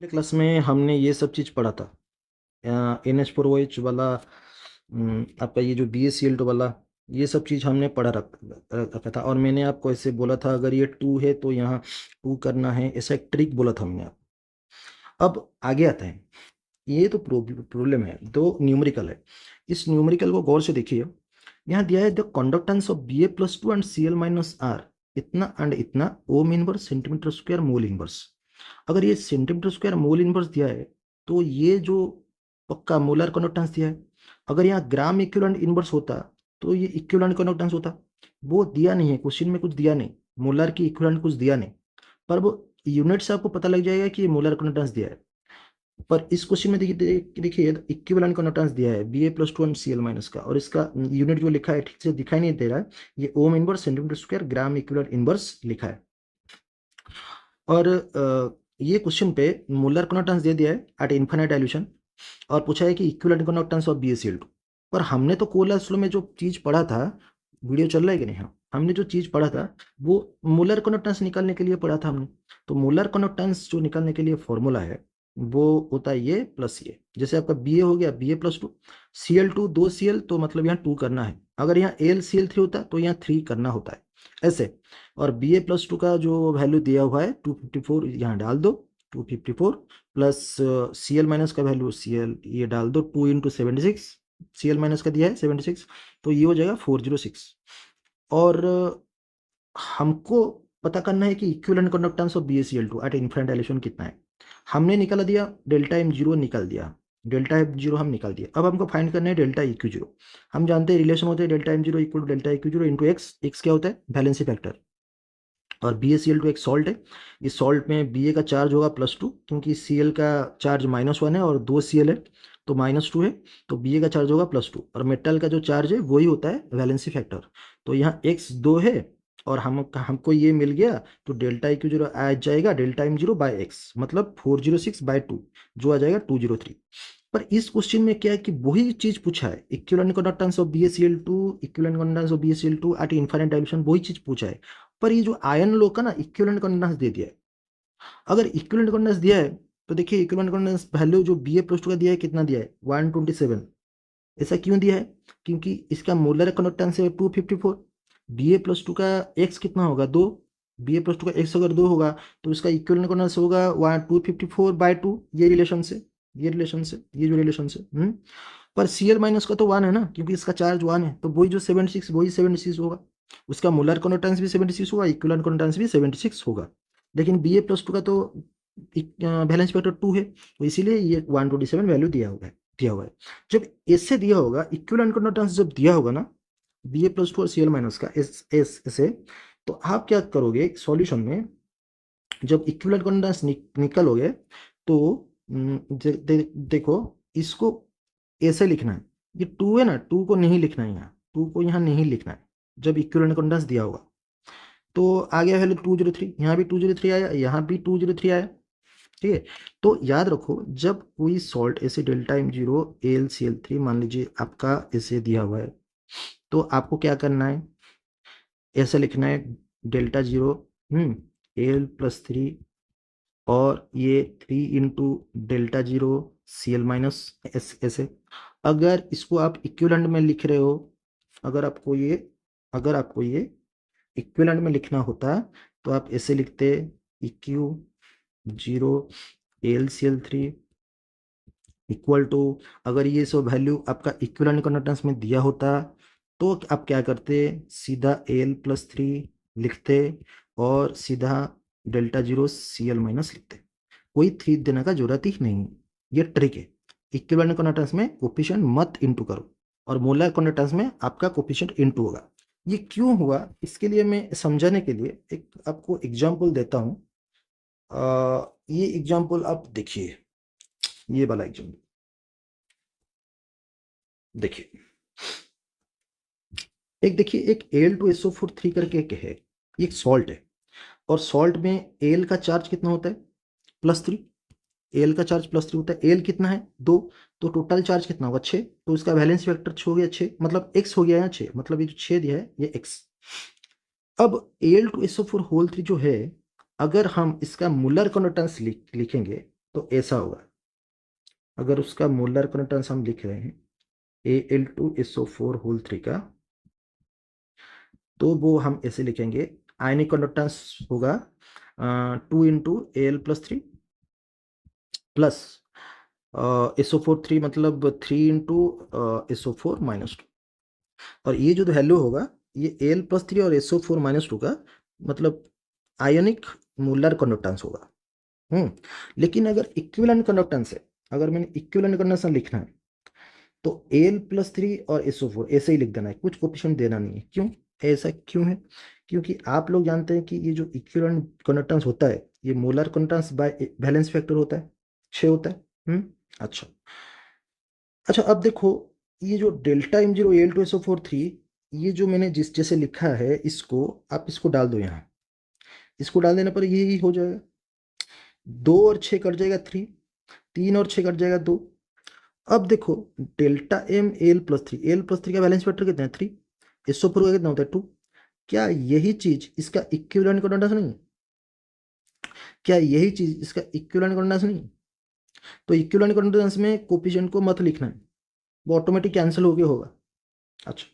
Class में हमने ये सब चीज़ पढ़ा था। NH4OH वाला, आपका ये जो BaCl2 वाला, ये सब चीज़ हमने पढ़ा रखा था। और मैंने आपको ऐसे बोला था, अगर ये 2 है तो यहाँ 2 करना है, ऐसा एक ट्रिक बोला था हमने। अब आगे आता है, ये तो प्रॉब्लम है, दो न्यूमेरिकल है। इस न्यूमेरिकल को गौर से देखिए। यहाँ दिया है the conductance of Ba+2 and Cl-R इतना एंड इतना ohm inverse centimetre square mole inverse. अगर ये सेंटीमीटर स्क्वायर मोल इनवर्स दिया है तो ये जो पक्का मोलर कंडक्टेंस दिया है। अगर यहाँ ग्राम इक्विवेलेंट इनवर्स होता तो ये इक्विवेलेंट कंडक्टेंस होता। वो दिया नहीं है, क्वेश्चन में कुछ दिया नहीं, मोलर की इक्विवेलेंट कुछ दिया नहीं। पर वो यूनिट से आपको पता लग जाएगा कि ये मोलर कंडक्टेंस दिया है। पर इस क्वेश्चन में देखिए इक्विवेलेंट कंडक्टेंस दिया है Ba+2 एंड Cl- का, और इसका यूनिट जो लिखा है ठीक से दिखाई नहीं दे रहा है। ये ohm inverse centimetre square gram equivalent inverse लिखा है। और ये क्वेश्चन पे मोलर कंडक्टेंस दे दिया है एट इनफाइनाइट डाइल्यूशन, और पूछा है कि इक्विवेलेंट कंडक्टेंस ऑफ BaCl2। पर हमने तो कोहलर लॉ में जो चीज पढ़ा था, वीडियो चल रहा है कि नहीं? हाँ, हमने जो चीज पढ़ा था वो मोलर कंडक्टेंस निकालने के लिए पढ़ा था हमने। तो मोलर कंडक्टेंस जो निकालने के लिए फॉर्मूला है वो होता है ये प्लस ये। जैसे आपका Ba हो गया Ba+2, Cl2 2Cl, तो मतलब यहाँ 2 करना है। अगर यहाँ AlCl3 होता तो यहाँ 3 करना होता है, ऐसे। और Ba+2 का जो वैल्यू दिया हुआ है 254, यहाँ डाल दो 254, प्लस Cl- का वैल्यू Cl ये डाल दो 2 इंटू 76, Cl- का दिया है 76, तो ये हो जाएगा 406। और हमको पता करना है कि equivalent conductance of BaCl2 eight infinite dilution कितना है। हमने निकाल दिया, डेल्टा M0 निकाल दिया, डेल्टा M0 हम निकाल दिया। अब हमको फाइंड करना है डेल्टा EQ0। हम जानते हैं रिलेशन होते हैं delta M0 equal to delta EQ0 into x. X क्या होता है? Valency factor. और BaCl2 एक सॉल्ट है। इस सॉल्ट में Ba का चार्ज होगा +2, क्योंकि Cl का चार्ज -1 है और 2 Cl है तो -2 है। तो Ba का चार्ज होगा +2, और मेटल का जो चार्ज है वही होता है वैलेंसी फैक्टर। तो यहाँ x 2 है, और हमको ये मिल गया। तो डेल्टा EQ0 आ जाएगा डेल्टा M0 बाई एक्स, मतलब 406/2, जो आ जाएगा 203। पर इस क्वेश्चन में क्या है कि वही चीज पूछा है, equivalent conductance of BaCl2, equivalent conductance of BaCl2 eight infinite dilution, वही चीज पूछा है। पर ये जो आयन लो का ना इक्विवेलेंट कंडक्टेंस दे दिया है। अगर इक्विवेलेंट कंडक्टेंस दिया है तो देखिए इक्विवेलेंट कंडक्टेंस वैल्यू जो Ba+2 का दिया है कितना दिया है? 127। ऐसा क्यों दिया है? क्योंकि इसका मोलर कंडक्टेंस है 254। Ba+2 का एक्स कितना होगा? 2। Ba+2 का एक्स अगर 2 होगा तो इसका इक्विवेलेंट कंडक्टेंस होगा 254/2। ये रिलेशन से, ये रिलेशन से, ये जो रिलेशन से पर Cl- का तो 1 है ना, क्योंकि इसका चार्ज 1 है, तो वही जो 76 वही 76 होगा। उसका मोलर कंडक्टेंस भी 76 होगा, इक्विवेलेंट कंडक्टेंस भी 76 होगा। लेकिन Ba+2 का तो वैलेंस फैक्टर 2 है, तो इसीलिए ये 127 वैल्यू दिया हुआ है। जब ऐसे दिया होगा इक्विवेलेंट कंडक्टेंस, जब दिया होगा ना Ba+2 और Cl- का एस एस ऐसे, तो आप क्या करोगे सॉल्यूशन में? जब इक्विवेलेंट कंडक्टेंस निकलोगे तो देखो, इसको ऐसे लिखना है। ये 2 है ना, 2 को नहीं लिखना है यहाँ, 2 को यहाँ नहीं लिखना है जब इक्विवेलेंट कंडक्टेंस दिया होगा। तो आ गया वैल्यू 203, यहाँ भी 203 आया, यहाँ भी 203 आया। ठीक है। तो याद रखो, जब कोई सॉल्ट ऐसे डेल्टा M0 AlCl3 मान लीजिए आपका ऐसे दिया हुआ है, तो आपको क्या करना है? ऐसे लिखना है डेल्टा 0 Al+3, और ये 3 इंटू डेल्टा 0 Cl- ऐसे। अगर इसको आप इक्विवेलेंट में लिख रहे हो, अगर आपको ये अगर आपको ये इक्विवेलेंट में लिखना होता तो आप ऐसे लिखते EQ0 AlCl3 इक्वल टू, अगर ये सब वैल्यू आपका इक्विवेलेंट कंडक्टेंस में दिया होता तो आप क्या करते? सीधा Al+3 लिखते, और सीधा डेल्टा 0 Cl- लिखते। कोई 3 देने का जरूरत ही नहीं। ये ट्रिक है। इक्विवेलेंट कंडक्टेंस में कोफिशिएंट मत इंटू करो, और मोलर कंडक्टेंस में आपका कोफिशिएंट इंटू होगा। ये क्यों हुआ, इसके लिए मैं समझाने के लिए एक आपको एग्जांपल देता हूँ। ये एग्जांपल आप देखिए, ये वाला एग्जांपल देखिए। एक देखिए, एक Al2SO4 करके एक है, ये एक सॉल्ट है। और सॉल्ट में एल का चार्ज कितना होता है? +3। एल का चार्ज +3 होता है। एल कितना है? 2। तो टोटल चार्ज कितना होगा? 6। तो इसका वैलेंस फैक्टर 6 हो गया, 6 मतलब x हो गया यहाँ 6, मतलब ये जो 6 दिया है ये x। अब Al2SO4 होल 3 जो है, अगर हम इसका मोलर कंडक्टेंस लिखेंगे तो ऐसा होगा। अगर उसका मोलर कंडक्टेंस हम लिख रहे हैं Al2SO4 होल 3 का, तो वो हम ऐसे लिखेंगे, आयनिक कंडक्टेंस होगा 2 × Al+3 प्लस SO4 3 मतलब 3 × SO4 - 2। और ये जो वैल्यू होगा ये Al+3 और SO4 - 2 का मतलब आयनिक मोलर कंडक्टेंस होगा। लेकिन अगर इक्विवेलेंट कंडक्टेंस है, अगर मैंने इक्विवेलेंट कंडक्टेंस लिखना है तो Al+3 और SO4 ऐसे ही लिख देना है, कुछ कोफिशिएंट देना नहीं है। क्यों? ऐसा क्यों है? क्योंकि आप लोग जानते हैं कि ये जो इक्विवेलेंट कंडक्टेंस होता है ये molar conductance by valence factor होता है, 6 होता है। अच्छा अच्छा, अब देखो ये जो डेल्टा M0 Al2SO4 3, ये जो मैंने जिस जैसे लिखा है इसको आप इसको डाल दो यहाँ, इसको डाल देने पर यही हो जाएगा। 2 और 6 कट जाएगा 3, 3 और 6 कट जाएगा 2। अब देखो डेल्टा M Al+3, Al+3 का बैलेंस फैक्टर कितना है 3, SO4 का कितना होता है 2। क्या यही चीज इसका इक्विवेलेंट कंडक्टेंस नहीं है? क्या यही चीज इसका इक्विवेलेंट कंडक्टेंस नहीं है? तो इक्विवेलेंट कंडक्टेंस में कोफिशिएंट को मत लिखना है, वो ऑटोमेटिक कैंसिल होके होगा। अच्छा,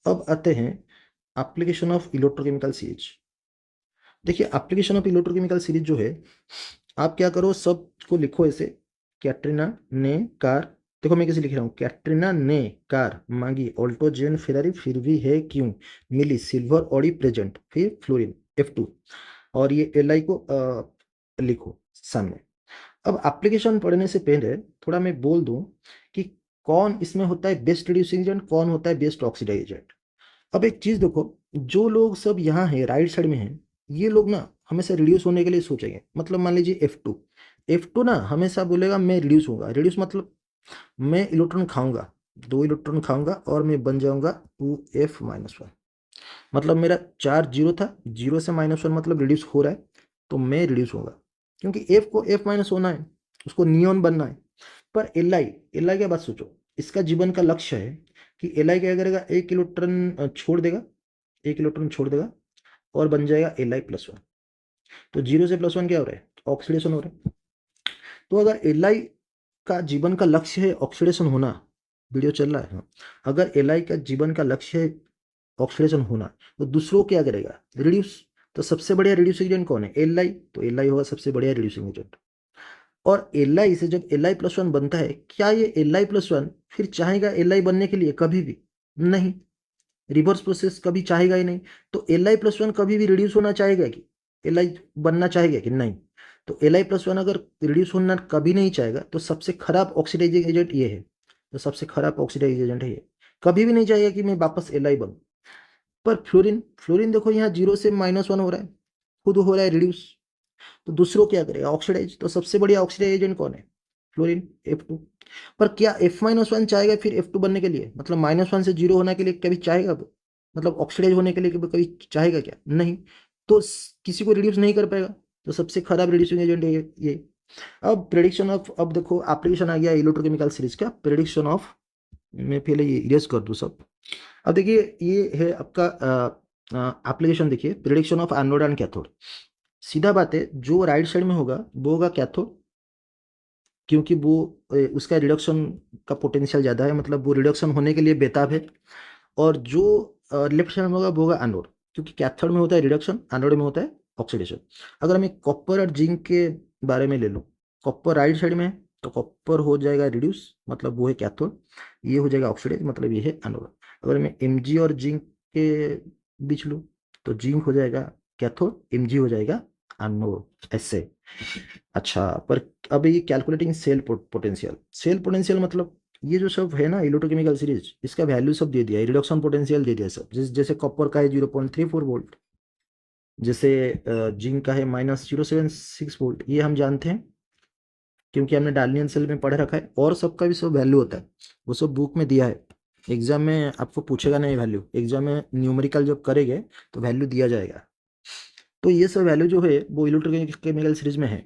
अब आते हैं एप्लीकेशन ऑफ इलेक्ट्रोकेमिकल सीरीज। देखिए एप्लीकेशन ऑफ इलेक्ट्रोकेमिकल सीरीज जो है, आप क्या करो सबको लिखो ऐसे, कैटरीना ने कार, देखो मैं कैसे लिख रहा हूँ, कैटरीना ने कार मांगी, ऑल्टो जेन फेरारी फिर भी है क्यों, मिली सिल्वर ऑडी प्रेजेंट, फिर फ्लोरिन F2, और ये LI को लिखो सामने। अब एप्लीकेशन पढ़ने से पहले थोड़ा मैं बोल दूं कि कौन इसमें होता है बेस्ट रिड्यूसिंग एजेंट, कौन होता है बेस्ट ऑक्सीडाइज एजेंट। अब एक चीज देखो, जो लोग सब यहाँ है राइट साइड में हैं, ये लोग ना हमेशा रिड्यूस होने के लिए सोचेंगे। मतलब मान लीजिए F2 ना हमेशा बोलेगा मैं रिड्यूस होऊंगा, रिड्यूस मतलब मैं इलेक्ट्रॉन खाऊंगा, 2 इलेक्ट्रॉन खाऊंगा और मैं बन जाऊंगा 2F-1। मतलब मेरा चार्ज 0 था, 0 से -1 मतलब रिड्यूस हो रहा है, तो मैं रिड्यूस होगा, क्योंकि F को F- होना है, उसको नियॉन बनना है। पर एल आई की बात सोचो, इसका जीवन का लक्ष्य है कि LI क्या करेगा, 1 इलेक्ट्रॉन छोड़ देगा, 1 इलेक्ट्रॉन छोड़ देगा और बन जाएगा Li+1। तो 0 से +1 क्या हो रहा है, ऑक्सीडेशन हो रहा है। तो अगर LI का जीवन का लक्ष्य है ऑक्सीडेशन होना, वीडियो चल रहा है हाँ, अगर LI का जीवन का लक्ष्य है ऑक्सीडेशन होना, तो दूसरों क्या करेगा, रिड्यूस। तो सबसे बढ़िया रिड्यूसिंग एजेंट कौन है, LI, तो LI होगा सबसे बढ़िया रिड्यूसिंग एजेंट। और LI से जब Li+1 बनता है, क्या ये Li+1 फिर चाहेगा LI बनने के लिए, कभी भी नहीं, रिवर्स प्रोसेस कभी चाहेगा ही नहीं। तो Li+1 कभी भी रिड्यूस होना चाहेगा कि, LI बनना चाहेगा कि नहीं। तो Li+1 अगर रिड्यूस होना कभी नहीं चाहेगा, तो सबसे खराब ऑक्सीडाइजिंग एजेंट ये है, तो सबसे खराब ऑक्सीडाइजिंग एजेंट है ये, कभी भी नहीं चाहेगा कि मैं वापस LI बनूं। पर फ्लोरीन, फ्लोरीन देखो यहाँ 0 से -1 हो रहा है, खुद हो रहा है रिड्यूस, तो दूसरों क्या करेगा, ऑक्सीडाइज। तो सबसे बढ़िया ऑक्सीडाइज एजेंट कौन है, फ्लोरीन F2। पर क्या F-1 चाहेगा फिर F2 बनने के लिए, मतलब -1 से 0 होने के लिए कभी चाहेगा वो, मतलब ऑक्सीडाइज होने के लिए कभी चाहेगा क्या, नहीं। तो किसी को रिड्यूस नहीं कर पाएगा, तो सबसे खराब रिड्यूसिंग एजेंट है ये। अब प्रेडिक्शन ऑफ, अब देखो एप्लीकेशन आ गया इलेक्ट्रोकेमिकल सीरीज का, प्रेडिक्शन ऑफ, मैं पहले ये इरेज कर दूं सब। अब देखिए ये है आपका एप्लीकेशन, देखिए prediction of anode and cathode. सीधा बात है, जो राइट साइड में होगा वो होगा कैथोड, क्योंकि वो उसका रिडक्शन का पोटेंशियल ज़्यादा है, मतलब वो रिडक्शन होने के लिए बेताब है। और जो लेफ्ट साइड में होगा वो होगा एनोड, क्योंकि कैथोड में होता है रिडक्शन, एनोड में होता है ऑक्सीडेशन। अगर हम एक कॉपर और जिंक के बारे में ले लो, कॉपर राइट साइड में है तो कॉपर हो जाएगा रिड्यूस, मतलब वो है कैथोड, ये हो जाएगा ऑक्सीडाइज, मतलब ये है एनोड। अगर मैं Mg और जिंक के बीच लूँ, तो जिंक हो जाएगा कैथोड, Mg हो जाएगा एनोड, ऐसे। अच्छा, पर अब ये कैलकुलेटिंग सेल पोटेंशियल मतलब ये जो सब है ना इलेक्ट्रोकेमिकल सीरीज, इसका वैल्यू सब दे दिया है, रिडक्शन पोटेंशियल दे दिया सब, जैसे कॉपर का है 0.34 वोल्ट, जैसे जिंक का है -076 वोल्ट, ये हम जानते हैं क्योंकि हमने डाल्नियन सेल में पढ़ रखा है, और सबका भी सब वैल्यू होता है, वो सब बुक में दिया है। एग्जाम में आपको पूछेगा नहीं वैल्यू, एग्जाम में न्यूमेरिकल जब करेंगे तो वैल्यू दिया जाएगा। तो ये सब वैल्यू जो है वो इलेक्ट्रोकेमिकल सीरीज में है।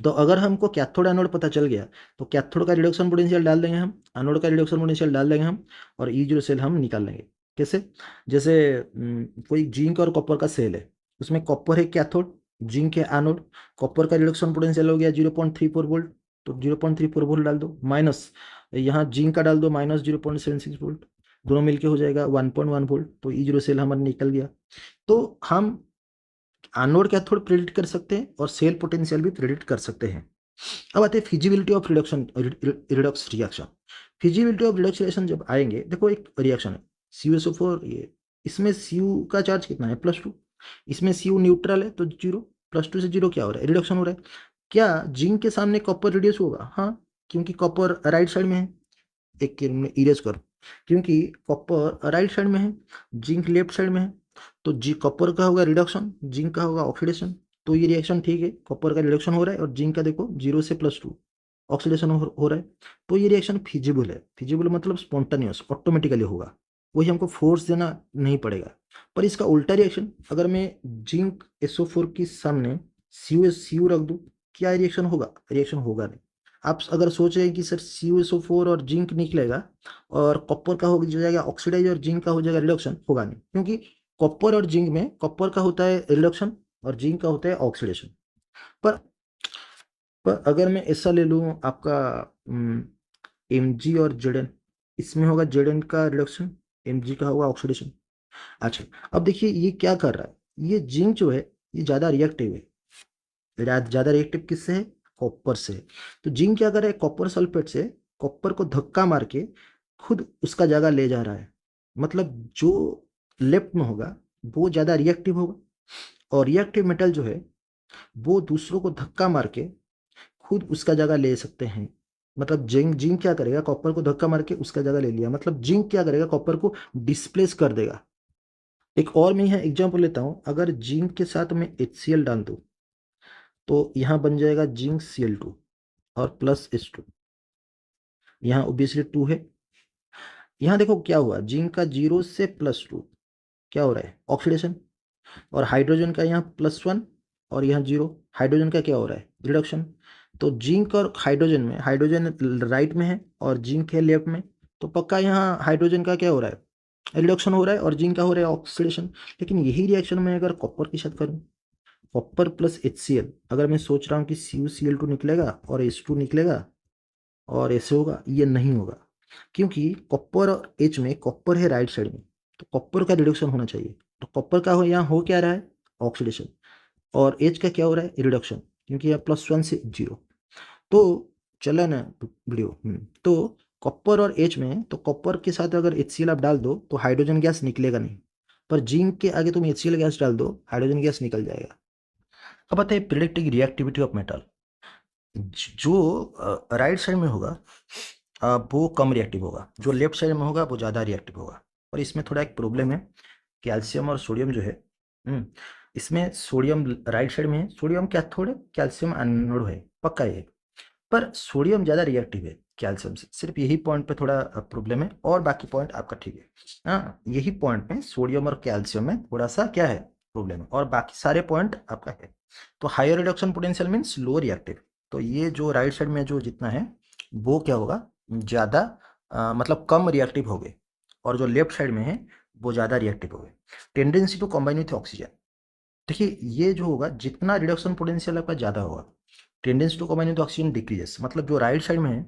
तो अगर हमको कैथोड एनोड पता चल गया, तो कैथोड का रिडक्शन पोटेंशियल डाल देंगे हम, एनोड का रिडक्शन पोटेंशियल डाल देंगे हम, और E0 सेल हम निकाल लेंगे। कैसे, जैसे कोई जिंक और कॉपर का सेल है, उसमें कॉपर है कैथोड, जिंक है एनोड, कॉपर का रिडक्शन पोटेंशियल हो गया 0.34 वोल्ट, तो 0.34 वोल्ट डाल दो, माइनस यहाँ जिंक का डाल दो माइनस 0.76 वोल्ट, दोनों मिलके हो जाएगा 1.1 वोल्ट, तो E0 सेल हमारा निकल गया। तो हम एनोड कैथोड प्रेडिक्ट कर सकते हैं और सेल पोटेंशियल भी प्रेडिक्ट कर सकते हैं। अब आते हैं feasibility of reduction Redux reaction. Feasibility of Redux reaction जब आएंगे, देखो एक रिएक्शन है CuSO4, ये इसमें Cu का चार्ज कितना है +2, इसमें Cu न्यूट्रल है तो 0, +2 से 0 क्या हो रहा है, रिडक्शन हो रहा है। क्या जिंक के सामने कॉपर रिड्यूस होगा? हाँ, क्योंकि कॉपर राइट साइड में है, एक इरेज करो, क्योंकि कॉपर राइट साइड में है, जिंक लेफ्ट साइड में है, तो जी कॉपर का होगा रिडक्शन, जिंक का होगा ऑक्सीडेशन। तो ये रिएक्शन ठीक है, कॉपर का रिडक्शन हो रहा है और जिंक का देखो 0 से +2 ऑक्सीडेशन हो रहा है, तो ये रिएक्शन फिजिबल है। फिजिबल मतलब स्पॉन्टेनियस, ऑटोमेटिकली होगा, वही हमको फोर्स देना नहीं पड़ेगा। पर इसका उल्टा रिएक्शन, अगर मैं जिंक SO4 के सामने CuSO रख दूं, क्या रिएक्शन होगा? रिएक्शन होगा नहीं। आप अगर सोच रहे हैं कि सर CuSO4 और जिंक निकलेगा और कॉपर का हो जाएगा ऑक्सीडाइज और जिंक का हो जाएगा रिडक्शन, होगा नहीं, क्योंकि कॉपर और जिंक में कॉपर का होता है रिडक्शन और जिंक का होता है ऑक्सीडेशन। पर पर अगर मैं ऐसा ले लूँ आपका Mg और Zn, इसमें होगा Zn का रिडक्शन, Mg का होगा ऑक्सीडेशन। अच्छा, अब देखिए ये क्या कर रहा है, ये जिंक जो है ये ज़्यादा रिएक्टिव है, ज़्यादा रिएक्टिव किससे है? कॉपर से। तो जिंक क्या कर रहा है, कॉपर सल्फेट से कॉपर को धक्का मार के खुद उसका जगह ले जा रहा है। मतलब जो लेफ्ट में होगा वो ज़्यादा रिएक्टिव होगा, और रिएक्टिव मेटल जो है वो दूसरों को धक्का मार के खुद उसका जगह ले सकते हैं। मतलब जिंक जिंक क्या करेगा, कॉपर को धक्का मार के उसका जगह ले लिया, मतलब जिंक क्या करेगा, कॉपर को डिस्प्लेस कर देगा। एक और मैं यहाँ एग्जांपल लेता हूँ, अगर जिंक के साथ मैं HCl डाल दूँ तो यहाँ बन जाएगा जिंक Cl2 और प्लस H2, यहाँ ओब्वियसली 2 है। यहाँ देखो क्या हुआ, जिंक का 0 से +2 क्या हो रहा है, ऑक्सीडेशन, और हाइड्रोजन का यहाँ +1 और यहाँ 0, हाइड्रोजन का क्या हो रहा है, रिडक्शन। तो जिंक और हाइड्रोजन में, हाइड्रोजन राइट में है और जिंक है लेफ्ट में, तो पक्का यहाँ हाइड्रोजन का क्या हो रहा है, रिडक्शन हो रहा है, और जिंक का हो रहा है ऑक्सीडेशन। लेकिन यही रिएक्शन मैं अगर कॉपर के साथ करूँ, कॉपर प्लस HCl, अगर मैं सोच रहा हूँ कि CuCl2 निकलेगा और H2 निकलेगा और ऐसे होगा, ये नहीं होगा, क्योंकि कॉपर और H में, कॉपर है राइट साइड में, तो कॉपर का रिडक्शन होना चाहिए, तो कॉपर का हो यहाँ हो क्या रहा है, ऑक्सीडेशन, और H का क्या हो रहा है, रिडक्शन, क्योंकि यहाँ +1 से 0। तो चला ना वीडियो। तो कॉपर और H में, तो कॉपर के साथ अगर HCl आप डाल दो तो हाइड्रोजन गैस निकलेगा नहीं, पर जिंक के आगे तुम HCl गैस डाल दो, हाइड्रोजन गैस निकल जाएगा। अब आता है प्रिडिक्टिंग रिएक्टिविटी ऑफ मेटल। जो राइट साइड में होगा वो कम रिएक्टिव होगा, जो लेफ्ट साइड में होगा वो ज़्यादा रिएक्टिव होगा। और इसमें थोड़ा एक प्रॉब्लम है, कैल्शियम और सोडियम जो है, इसमें सोडियम राइट साइड में है, सोडियम कैथोड है, कैल्शियम एनोड है, पक्का ये, पर सोडियम ज़्यादा रिएक्टिव है कैल्शियम से, सिर्फ यही पॉइंट पे थोड़ा प्रॉब्लम है, और बाकी पॉइंट आपका ठीक है। हाँ, यही पॉइंट में सोडियम और कैल्शियम में थोड़ा सा क्या है, प्रॉब्लम है, और बाकी सारे पॉइंट आपका है। तो higher reduction potential means low reactive, तो ये जो राइट साइड में जो जितना है वो क्या होगा, ज़्यादा मतलब कम रिएक्टिव हो गए, और जो लेफ्ट साइड में है वो ज़्यादा रिएक्टिव हो गए। Tendency to combine with oxygen, देखिए ये जो होगा, जितना रिडक्शन पोटेंशियल आपका ज़्यादा होगा, tendency to combine with oxygen decreases, मतलब जो राइट साइड में है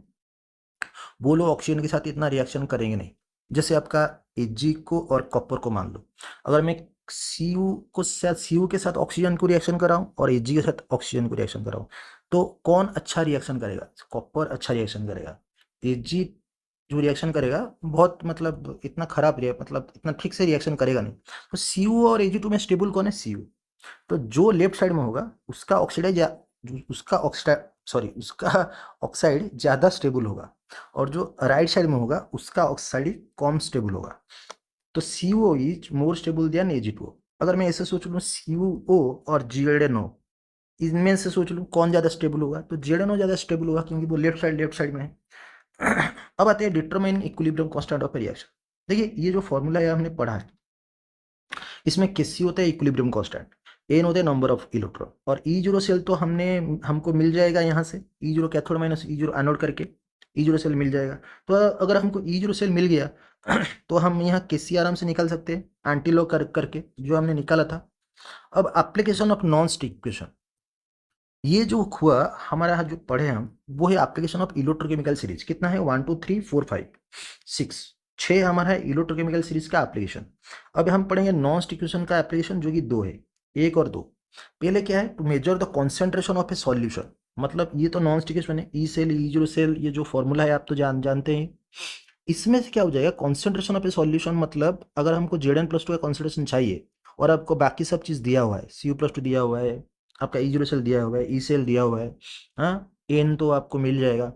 वो लोग ऑक्सीजन के साथ इतना रिएक्शन करेंगे नहीं। जैसे आपका Ag को और कॉपर को मान लो, अगर मैं Cu के साथ ऑक्सीजन को रिएक्शन कराऊं और Ag के साथ ऑक्सीजन को रिएक्शन कराऊं, तो कौन अच्छा रिएक्शन करेगा, कॉपर अच्छा रिएक्शन करेगा। Ag जो रिएक्शन करेगा बहुत मतलब इतना खराब मतलब इतना ठीक से रिएक्शन करेगा नहीं। तो Cu और Ag2 में स्टेबल कौन है, Cu। तो जो लेफ्ट साइड में होगा उसका ऑक्सीडाइज, उसका ऑक्साइड ज़्यादा स्टेबल होगा, और जो राइट साइड में होगा उसका ऑक्साइड कम स्टेबल होगा। तो CO is more stable then Ag2। अगर मैं ऐसे सोच लूँ CO और ZNO, इनमें से सोच लूँ कौन ज़्यादा स्टेबल होगा, तो ZNO ज़्यादा स्टेबल होगा, क्योंकि वो लेफ्ट साइड में है। अब आते हैं determine equilibrium constant of reaction. देखिए ये जो फॉर्मूला है हमने पढ़ा है, इसमें KC होता है इक्विलिब्रियम कांस्टेंट, N होता है नंबर ऑफ इलेक्ट्रॉन, और E0 सेल तो हमको मिल जाएगा यहाँ से, E0 cathode minus E0 anode करके E0 सेल मिल जाएगा। तो अगर हमको E0 सेल मिल गया तो हम यहाँ KC आराम से निकाल सकते हैं, एंटी लॉ करके जो हमने निकाला था। अब एप्लीकेशन ऑफ नॉन स्टिक इक्वेशन, ये जो हुआ हमारे यहाँ जो पढ़े हम, वो है एप्लीकेशन ऑफ इलेक्ट्रोकेमिकल सीरीज। कितना है? 1 2 3 4 5 6, 6 हमारा है इलेक्ट्रोकेमिकल सीरीज का एप्लीकेशन। अब हम पढ़ेंगे नॉन स्टिक इक्वेशन का एप्लीकेशन, जो कि 2 है, 1 और 2। पहले क्या है? To measure the concentration of a solution. मतलब ये तो नॉन स्टिक इक्वेशन है, E cell E zero cell, ये जो फॉर्मूला है आप तो जानते हैं। इसमें से क्या हो जाएगा? कॉन्सेंट्रेशन ऑफ ए सॉल्यूशन, मतलब अगर हमको Zn+2 का कॉन्सेंट्रेशन चाहिए और आपको बाकी सब चीज़ दिया हुआ है, Cu+2 दिया हुआ है, आपका ई जीरो सेल दिया हुआ है, ई सेल दिया हुआ है, हाँ, एन तो आपको मिल जाएगा।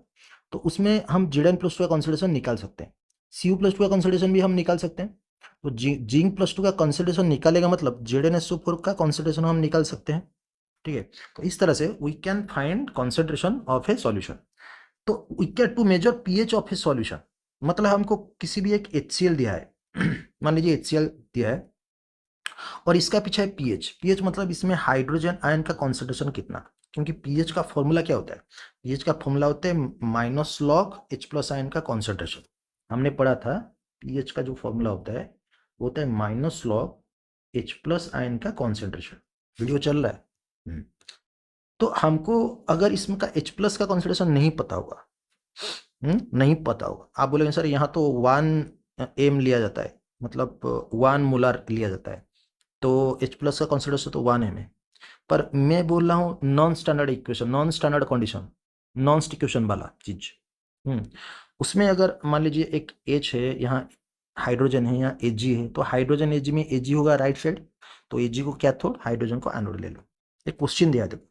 तो उसमें हम Zn+2 का कॉन्सेंट्रेशन निकाल सकते हैं, Cu+2 का कॉन्सेंट्रेशन भी हम निकाल सकते हैं। तो Zn+2 का कॉन्सेंट्रेशन निकालेगा मतलब ZnSO4 का कॉन्सेंट्रेशन हम निकाल सकते हैं। ठीक है, तो इस तरह से we can find concentration of a solution. तो we can to measure pH of a solution, मतलब हमको किसी भी एक HCl दिया है मान लीजिए HCl दिया है और इसका पीछे है पीएच। पीएच मतलब इसमें हाइड्रोजन आयन का कॉन्सेंट्रेशन कितना, क्योंकि पीएच का फॉर्मूला क्या होता है? पीएच का फॉर्मूला होता है माइनस लॉग H+ आयन का कॉन्सेंट्रेशन। हमने पढ़ा था पीएच का जो फॉर्मूला होता है वो होता है माइनस लॉग H+ आयन का कॉन्सेंट्रेशन। वीडियो चल रहा है? तो हमको अगर इसमें का H+ का कॉन्सेंट्रेशन नहीं पता होगा, नहीं पता होगा, आप बोलेंगे सर यहाँ तो 1 m लिया जाता है, मतलब 1 मोलर लिया जाता है, तो H+ का कॉन्सेंट्रेशन तो 1 m है। पर मैं बोल रहा हूँ non standard equation, non standard condition, non equation वाला चीज। उसमें अगर मान लीजिए एक H है, यहाँ हाइड्रोजन है, यहाँ Ag है, तो हाइड्रोजन Ag में Ag होगा राइट साइड, तो Ag को कैथोड, हाइड्रोजन को एनोड ले लो। एक क्वेश्चन दिया देखो,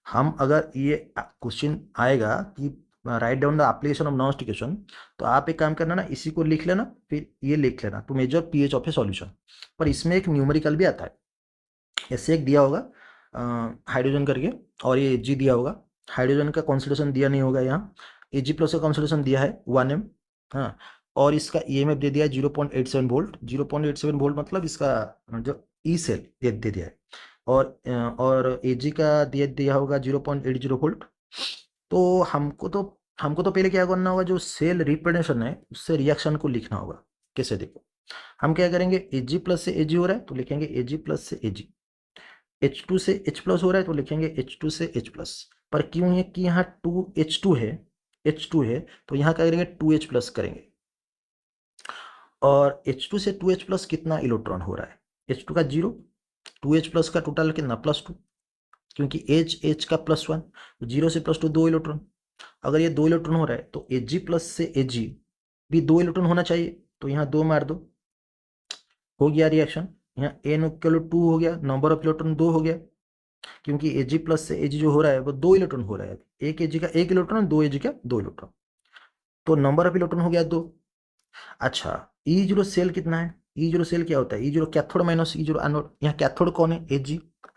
हम अगर ये क्वेश्चन आएगा कि write down the application of non स्टिकेशन, तो आप एक काम करना ना, इसी को लिख लेना, फिर ये लिख लेना to measure pH of a solution. पर इसमें एक न्यूमेरिकल भी आता है, ऐसे एक दिया होगा हाइड्रोजन करके, और ये Ag दिया होगा, हाइड्रोजन का कॉन्सेंट्रेशन दिया नहीं होगा, यहाँ Ag+ का कॉन्सेंट्रेशन दिया है 1 m, हाँ, और इसका EMF दे दिया है 0.87 वोल्ट। 0.87 वोल्ट मतलब इसका जो ई सेल दे दिया है, और Ag का दिया होगा 0.80 वोल्ट। तो हमको तो पहले क्या करना होगा, जो सेल रिप्रेजेंटेशन है उससे रिएक्शन को लिखना होगा। कैसे? देखो, हम क्या करेंगे, Ag+ से Ag हो रहा है तो लिखेंगे Ag+ से Ag, H2 से H+ हो रहा है तो लिखेंगे H2 से H+। पर क्यों है कि यहाँ 2H2 है, H2 है, तो यहाँ क्या करेंगे 2H+ करेंगे। और H2 से 2H+ कितना इलेक्ट्रॉन हो रहा है? H2 का 0, 2H+ का टोटल कितना +2, क्योंकि H का +1, तो 0 से +2 2 इलेक्ट्रॉन। अगर ये 2 इलेक्ट्रॉन हो रहा है तो Ag+ से Ag भी 2 इलेक्ट्रॉन होना चाहिए, तो यहाँ 2 मार दो, हो गया रिएक्शन। यहाँ n इक्वल 2 हो गया, नंबर ऑफ इलेक्ट्रॉन 2 हो गया, क्योंकि Ag+ से Ag जो हो रहा है वो 2 इलेक्ट्रॉन हो रहा है। एक Ag का 1 इलेक्ट्रॉन, 2 Ag का 2 इलेक्ट्रॉन, तो नंबर ऑफ इलेक्ट्रॉन हो गया 2। अच्छा, E0 सेल कितना है? E0 सेल क्या होता है? E0 cathode minus E0 anode. यहाँ कैथोड कौन है? Ag,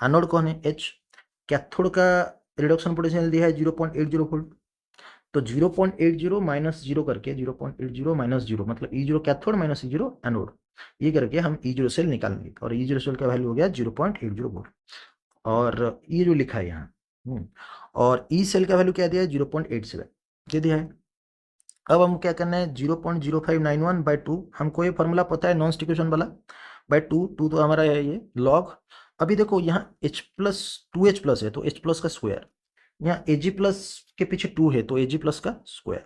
एनोड कौन है? H। कैथोड का रिडक्शन पोटेंशियल दिया है 0.80 वोल्ट, तो 0.80 माइनस 0 करके 0.80 माइनस 0 मतलब E0 cathode minus E0 anode, ये करके हम E0 सेल निकालेंगे, और E0 सेल का वैल्यू हो गया 0.80 वोल्ट। और ये जो लिखा है यहाँ, और ई सेल का वैल्यू क्या दिया है? 0.87 दे दिया है। अब हम क्या करना है, 0.0591/2, हमको ये फॉर्मूला पता है नॉन स्टिक्यूशन वाला, बाय 2 तो हमारा है ये लॉग। अभी देखो यहाँ H+2H+ है तो H+ का स्क्वायर, यहाँ Ag+ के पीछे 2 है तो Ag+ का स्क्वायर।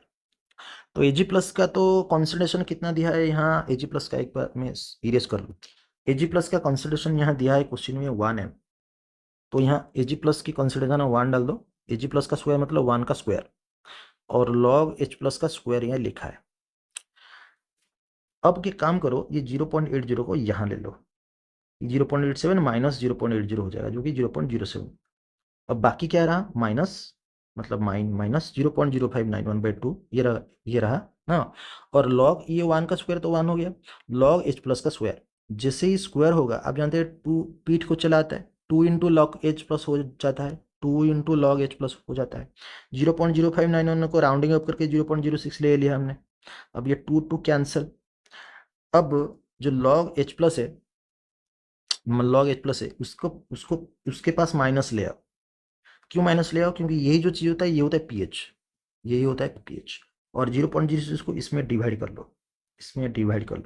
तो Ag+ का तो कॉन्सेंट्रेशन कितना दिया है यहाँ? Ag+ का एक बार मैं इरेज कर लूँ, Ag+ का कॉन्सेंट्रेशन यहाँ दिया है क्वेश्चन में 1 m, तो यहाँ Ag+ की कॉन्सेंट्रेशन 1 डाल दो, Ag+ का स्क्वायर मतलब 1 का स्क्वायर, और लॉग H+ का स्क्वायर यहाँ लिखा है। अब के काम करो, ये 0.80 को यहाँ ले लो, 0.87 माइनस 0.80 हो जाएगा जो कि 0.07। अब बाकी क्या रहा? माइनस, मतलब माइनस 0.0591/2, ये रहा ना। और लॉग ये 1 का स्क्वायर तो 1 हो गया, लॉग H+ का स्क्वायर, जैसे ही स्क्वायर होगा आप जानते हैं 2 पीठ को चलाता है, 2 इंटू लॉग H+ हो जाता है, 2 इंटू लॉग H+ हो जाता है। 0.0591 को राउंडिंग अप करके 0.06 ले लिया हमने। अब ये 2 कैंसिल। अब जो लॉग H+ है, लॉग H+ है, उसको उसको उसके पास माइनस ले आओ। क्यों माइनस ले आओ? क्योंकि यही जो चीज़ होता है ये होता है पीएच, यही होता है पीएच। और 0.06 को इसमें डिवाइड कर लो, इसमें डिवाइड कर लो,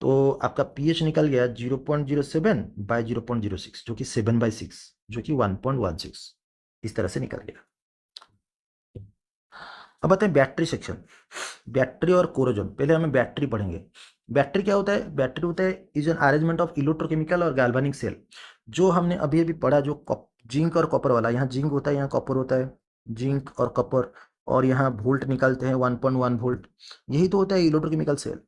तो आपका pH निकल गया 0.07 बाय 0.06, जो कि 7/6, जो कि 1.16 इस तरह से निकल गया। अब आते हैं बैटरी सेक्शन। बैटरी और कोरोजन, पहले हमें बैटरी पढ़ेंगे। बैटरी क्या होता है? बैटरी होता है is an arrangement of electrochemical और गैल्वेनिक सेल। जो हमने अभी अभी पढ़ा, जो जिंक और कॉपर वाला, यहाँ जिंक होता है, यहाँ कॉपर होता है, जिंक और कॉपर, और यहाँ वोल्ट निकालते हैं 1.1 वोल्ट, यही तो होता है इलेक्ट्रोकेमिकल सेल।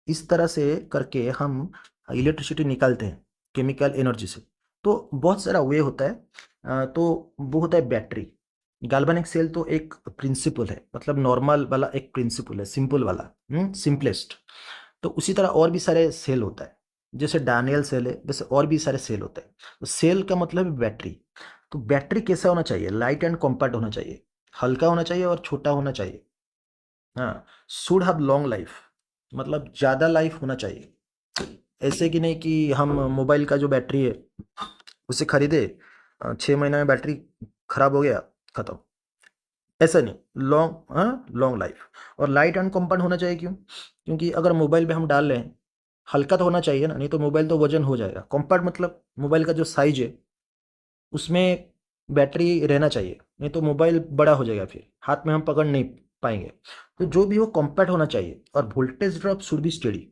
इस तरह से करके हम इलेक्ट्रिसिटी निकालते हैं केमिकल एनर्जी से। तो बहुत सारा वे होता है। तो वो होता है बैटरी। गैल्वेनिक सेल तो एक प्रिंसिपल है, मतलब नॉर्मल वाला एक प्रिंसिपल है, सिंपल वाला, सिंपलेस्ट। तो उसी तरह और भी सारे सेल होता है, जैसे डैनियल सेल है, वैसे और भी सारे सेल होते हैं। तो सेल का मतलब है बैटरी। तो बैटरी कैसा होना चाहिए? लाइट एंड कॉम्पैक्ट होना चाहिए, हल्का होना चाहिए और छोटा होना चाहिए। हाँ, शुड हैव लॉन्ग लाइफ, मतलब ज़्यादा लाइफ होना चाहिए। ऐसे कि नहीं कि हम मोबाइल का जो बैटरी है उसे खरीदे, 6 महीने में बैटरी खराब हो गया, खत्म। ऐसा नहीं, लॉन्ग, हाँ लॉन्ग लाइफ। और लाइट एंड कॉम्पैक्ट होना चाहिए, क्यों? क्योंकि अगर मोबाइल में हम डाल रहे हैं, हल्का तो होना चाहिए ना, नहीं तो मोबाइल तो वजन हो जाएगा। कॉम्पैक्ट मतलब मोबाइल का जो साइज है उसमें बैटरी रहना चाहिए, नहीं तो मोबाइल बड़ा हो जाएगा, फिर हाथ में हम पकड़ नहीं पाएंगे। तो जो भी हो कॉम्पैक्ट होना चाहिए, और voltage drop should be steady.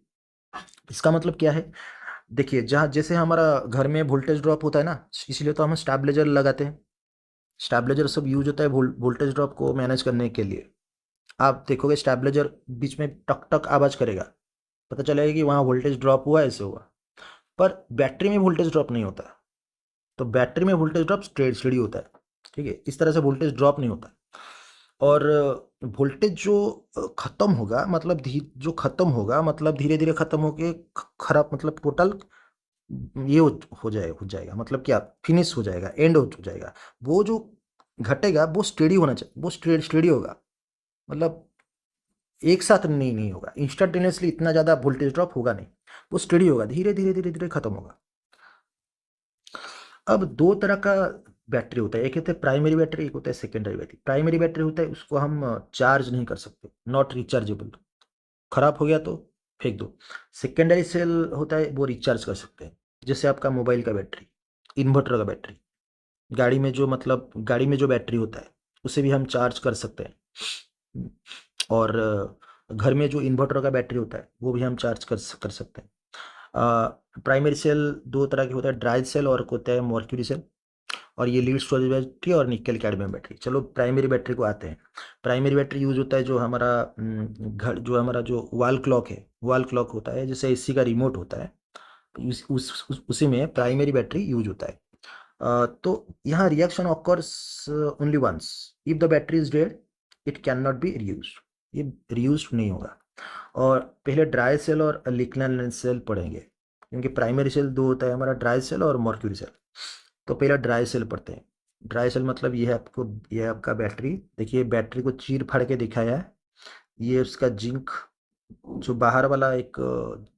इसका मतलब क्या है? देखिए, जहाँ जैसे हमारा घर में वोल्टेज ड्रॉप होता है ना, इसलिए तो हम स्टेबलाइजर लगाते हैं। स्टेबलाइजर सब यूज होता है वोल्टेज ड्रॉप को मैनेज करने के लिए। आप देखोगे स्टेबलाइजर बीच में टक टक आवाज करेगा, पता चलेगा कि वहाँ वोल्टेज ड्रॉप हुआ, ऐसे हुआ। पर बैटरी में वोल्टेज ड्रॉप नहीं होता। तो बैटरी में वोल्टेज ड्रॉप स्टेडी होता है, ठीक है? इस तरह से वोल्टेज ड्रॉप नहीं होता। और वोल्टेज जो खत्म होगा, मतलब जो खत्म होगा, मतलब धीरे धीरे खत्म होके खराब, मतलब टोटल ये हो जाएगा, मतलब क्या, फिनिश हो जाएगा, एंड हो जाएगा। वो जो घटेगा वो स्टेडी होना चाहिए, वो स्टेडी होगा, मतलब एक साथ नहीं होगा, इंस्टेंटेनियसली इतना ज़्यादा वोल्टेज ड्रॉप होगा नहीं। वो स्टडी होगा, धीरे धीरे धीरे धीरे खत्म होगा। अब दो तरह का बैटरी होता है, एक होता है प्राइमरी बैटरी, एक होता है सेकेंडरी बैटरी। प्राइमरी बैटरी होता है उसको हम चार्ज नहीं कर सकते, नॉट रिचार्जेबल, खराब हो गया तो फेंक दो। सेकेंडरी सेल होता है वो रिचार्ज कर सकते हैं, जैसे आपका मोबाइल का बैटरी, इन्वर्टर का बैटरी, गाड़ी में जो, मतलब गाड़ी में जो बैटरी होता है उसे भी हम चार्ज कर सकते हैं। और घर में जो इन्वर्टर का बैटरी होता है वो भी हम चार्ज कर सकते हैं। प्राइमरी सेल दो तरह के होता है, ड्राई सेल और एक होता है मर्क्यूरी सेल। और ये लीड स्टोरेज बैटरी और निकल कैडमियम बैटरी। चलो प्राइमरी बैटरी को आते हैं। प्राइमरी बैटरी यूज होता है जो हमारा घर, जो हमारा जो वॉल क्लॉक है, वॉल क्लॉक होता है, जैसे एसी का रिमोट होता है, उसी में प्राइमरी बैटरी यूज होता है। तो यहाँ reaction occurs only once, if the battery is dead it can not be reuse, ये रीयूज नहीं होगा। और पहले ड्राई सेल और लिग्नाइन सेल पढ़ेंगे, क्योंकि प्राइमरी सेल दो होता है हमारा, ड्राई सेल और मर्क्यूरी सेल। तो पहला ड्राई सेल पढ़ते हैं। ड्राई सेल मतलब ये है आपको, ये है आपका बैटरी। देखिए बैटरी को चीर फाड़ के दिखाया है, ये उसका जिंक, जो बाहर वाला एक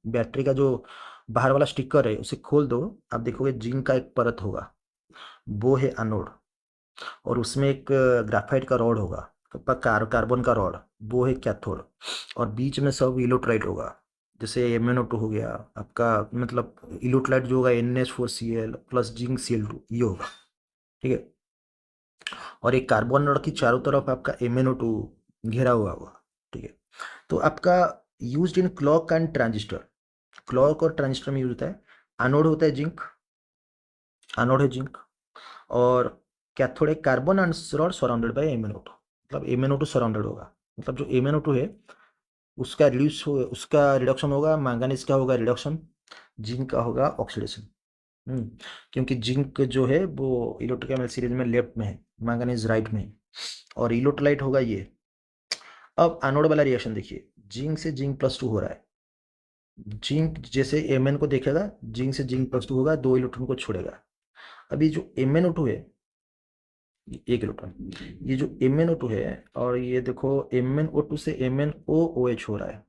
बैटरी का जो बाहर वाला स्टिकर है उसे खोल दो, आप देखोगे जिंक का एक परत होगा, वो है एनोड। और उसमें एक ग्राफाइट का रॉड होगा, कार्बन का रॉड, वो है कैथोड। और बीच में सब इलेक्ट्रोलाइट होगा, जैसे MnO2 हो गया आपका, मतलब इलेक्ट्रोलाइट जो होगा NH4Cl प्लस जिंक Cl2, ये होगा, ठीक है? और एक कार्बन रॉड की चारों तरफ आपका MnO2 घेरा हुआ होगा, ठीक है? तो आपका used in clock and transistor, clock और ट्रांजिस्टर में यूज होता है। एनोड होता है जिंक, एनोड है जिंक। और कैथोड है carbon and rod surrounded by MnO2, मतलब MnO2 सराउंडेड होगा, मतलब जो MnO2 है उसका उसका रिडक्शन होगा, मैंगनीज का होगा रिडक्शन, जिंक का होगा ऑक्सीडेशन। क्योंकि जिंक जो है वो इलेक्ट्रोकेमिकल सीरीज में लेफ्ट में है, मैंगनीज राइट में है, और इलेक्ट्रोलाइट होगा ये। अब एनोड वाला रिएक्शन देखिए, जिंक से जिंक +2 हो रहा है। जिंक जैसे Mn को देखेगा, जिंक से जिंक +2 होगा, 2 इलेक्ट्रॉन को छोड़ेगा। अभी जो MnO2 है, एक इलेक्ट्रॉन, ये जो MnO2 है, और ये देखो MnO2 से MnOOH हो रहा है।